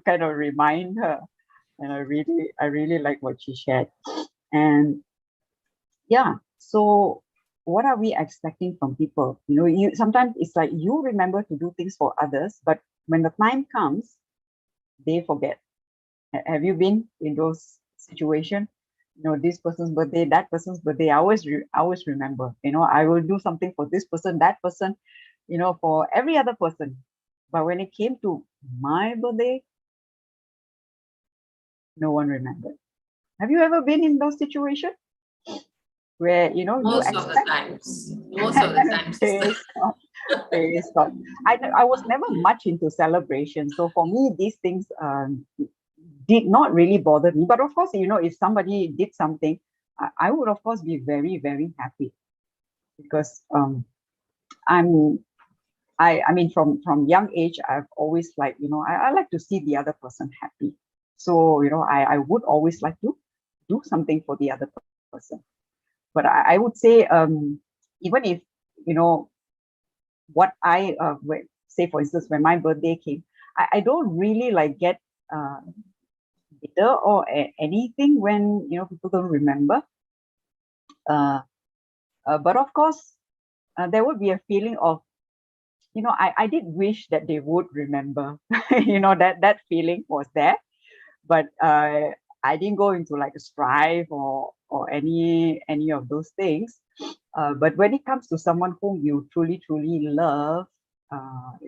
kind of remind her. And I really like what she shared. And yeah, so what are we expecting from people? You sometimes it's like you remember to do things for others, but when the time comes, they forget. Have you been in those situations? This person's birthday, that person's birthday. I always remember. I will do something for this person, that person, for every other person. But when it came to my birthday, no one remembered. Have you ever been in those situations where you Most of the expect? times. Most of the times. Praise God. Praise God. I was never much into celebration, so for me these things did not really bother me. But of course, if somebody did something, I would of course be very, very happy, because I mean from young age I've always like, I like to see the other person happy. So I would always like to do something for the other person. But I would say even if what I say, for instance, when my birthday came, I don't really like get bitter or anything when people don't remember. But of course, there would be a feeling of I did wish that they would remember. That feeling was there, but I didn't go into like a strife or any of those things. But when it comes to someone whom you truly love,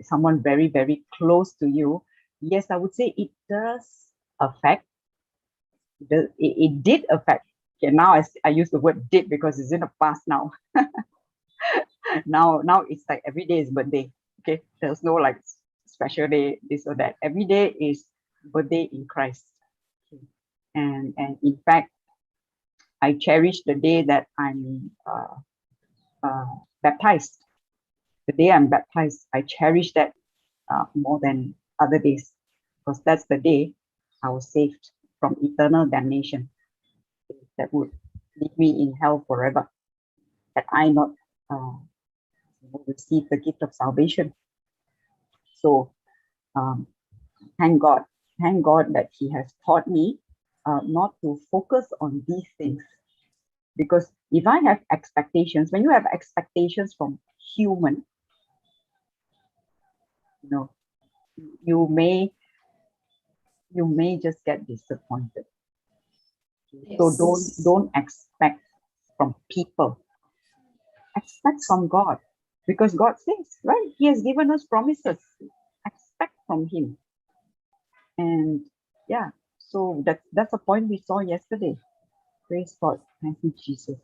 someone very, very close to you, yes, I would say it does affect. It did affect. Okay, now I use the word did because it's in the past now. now it's like every day is birthday. Okay, there's no like special day, this or that. Every day is birthday in Christ. Okay. And in fact, I cherish the day that I'm baptized. The day I'm baptized, I cherish that more than other days, because that's the day I was saved from eternal damnation that would leave me in hell forever, had I not received the gift of salvation. So thank God that He has taught me not to focus on these things. Because if I have expectations, when you have expectations from human, you may just get disappointed. Yes. So don't expect from people. Expect from God, because God says, right? He has given us promises. Expect from Him. And yeah, so that's a point we saw yesterday. Praise God. Thank you, Jesus.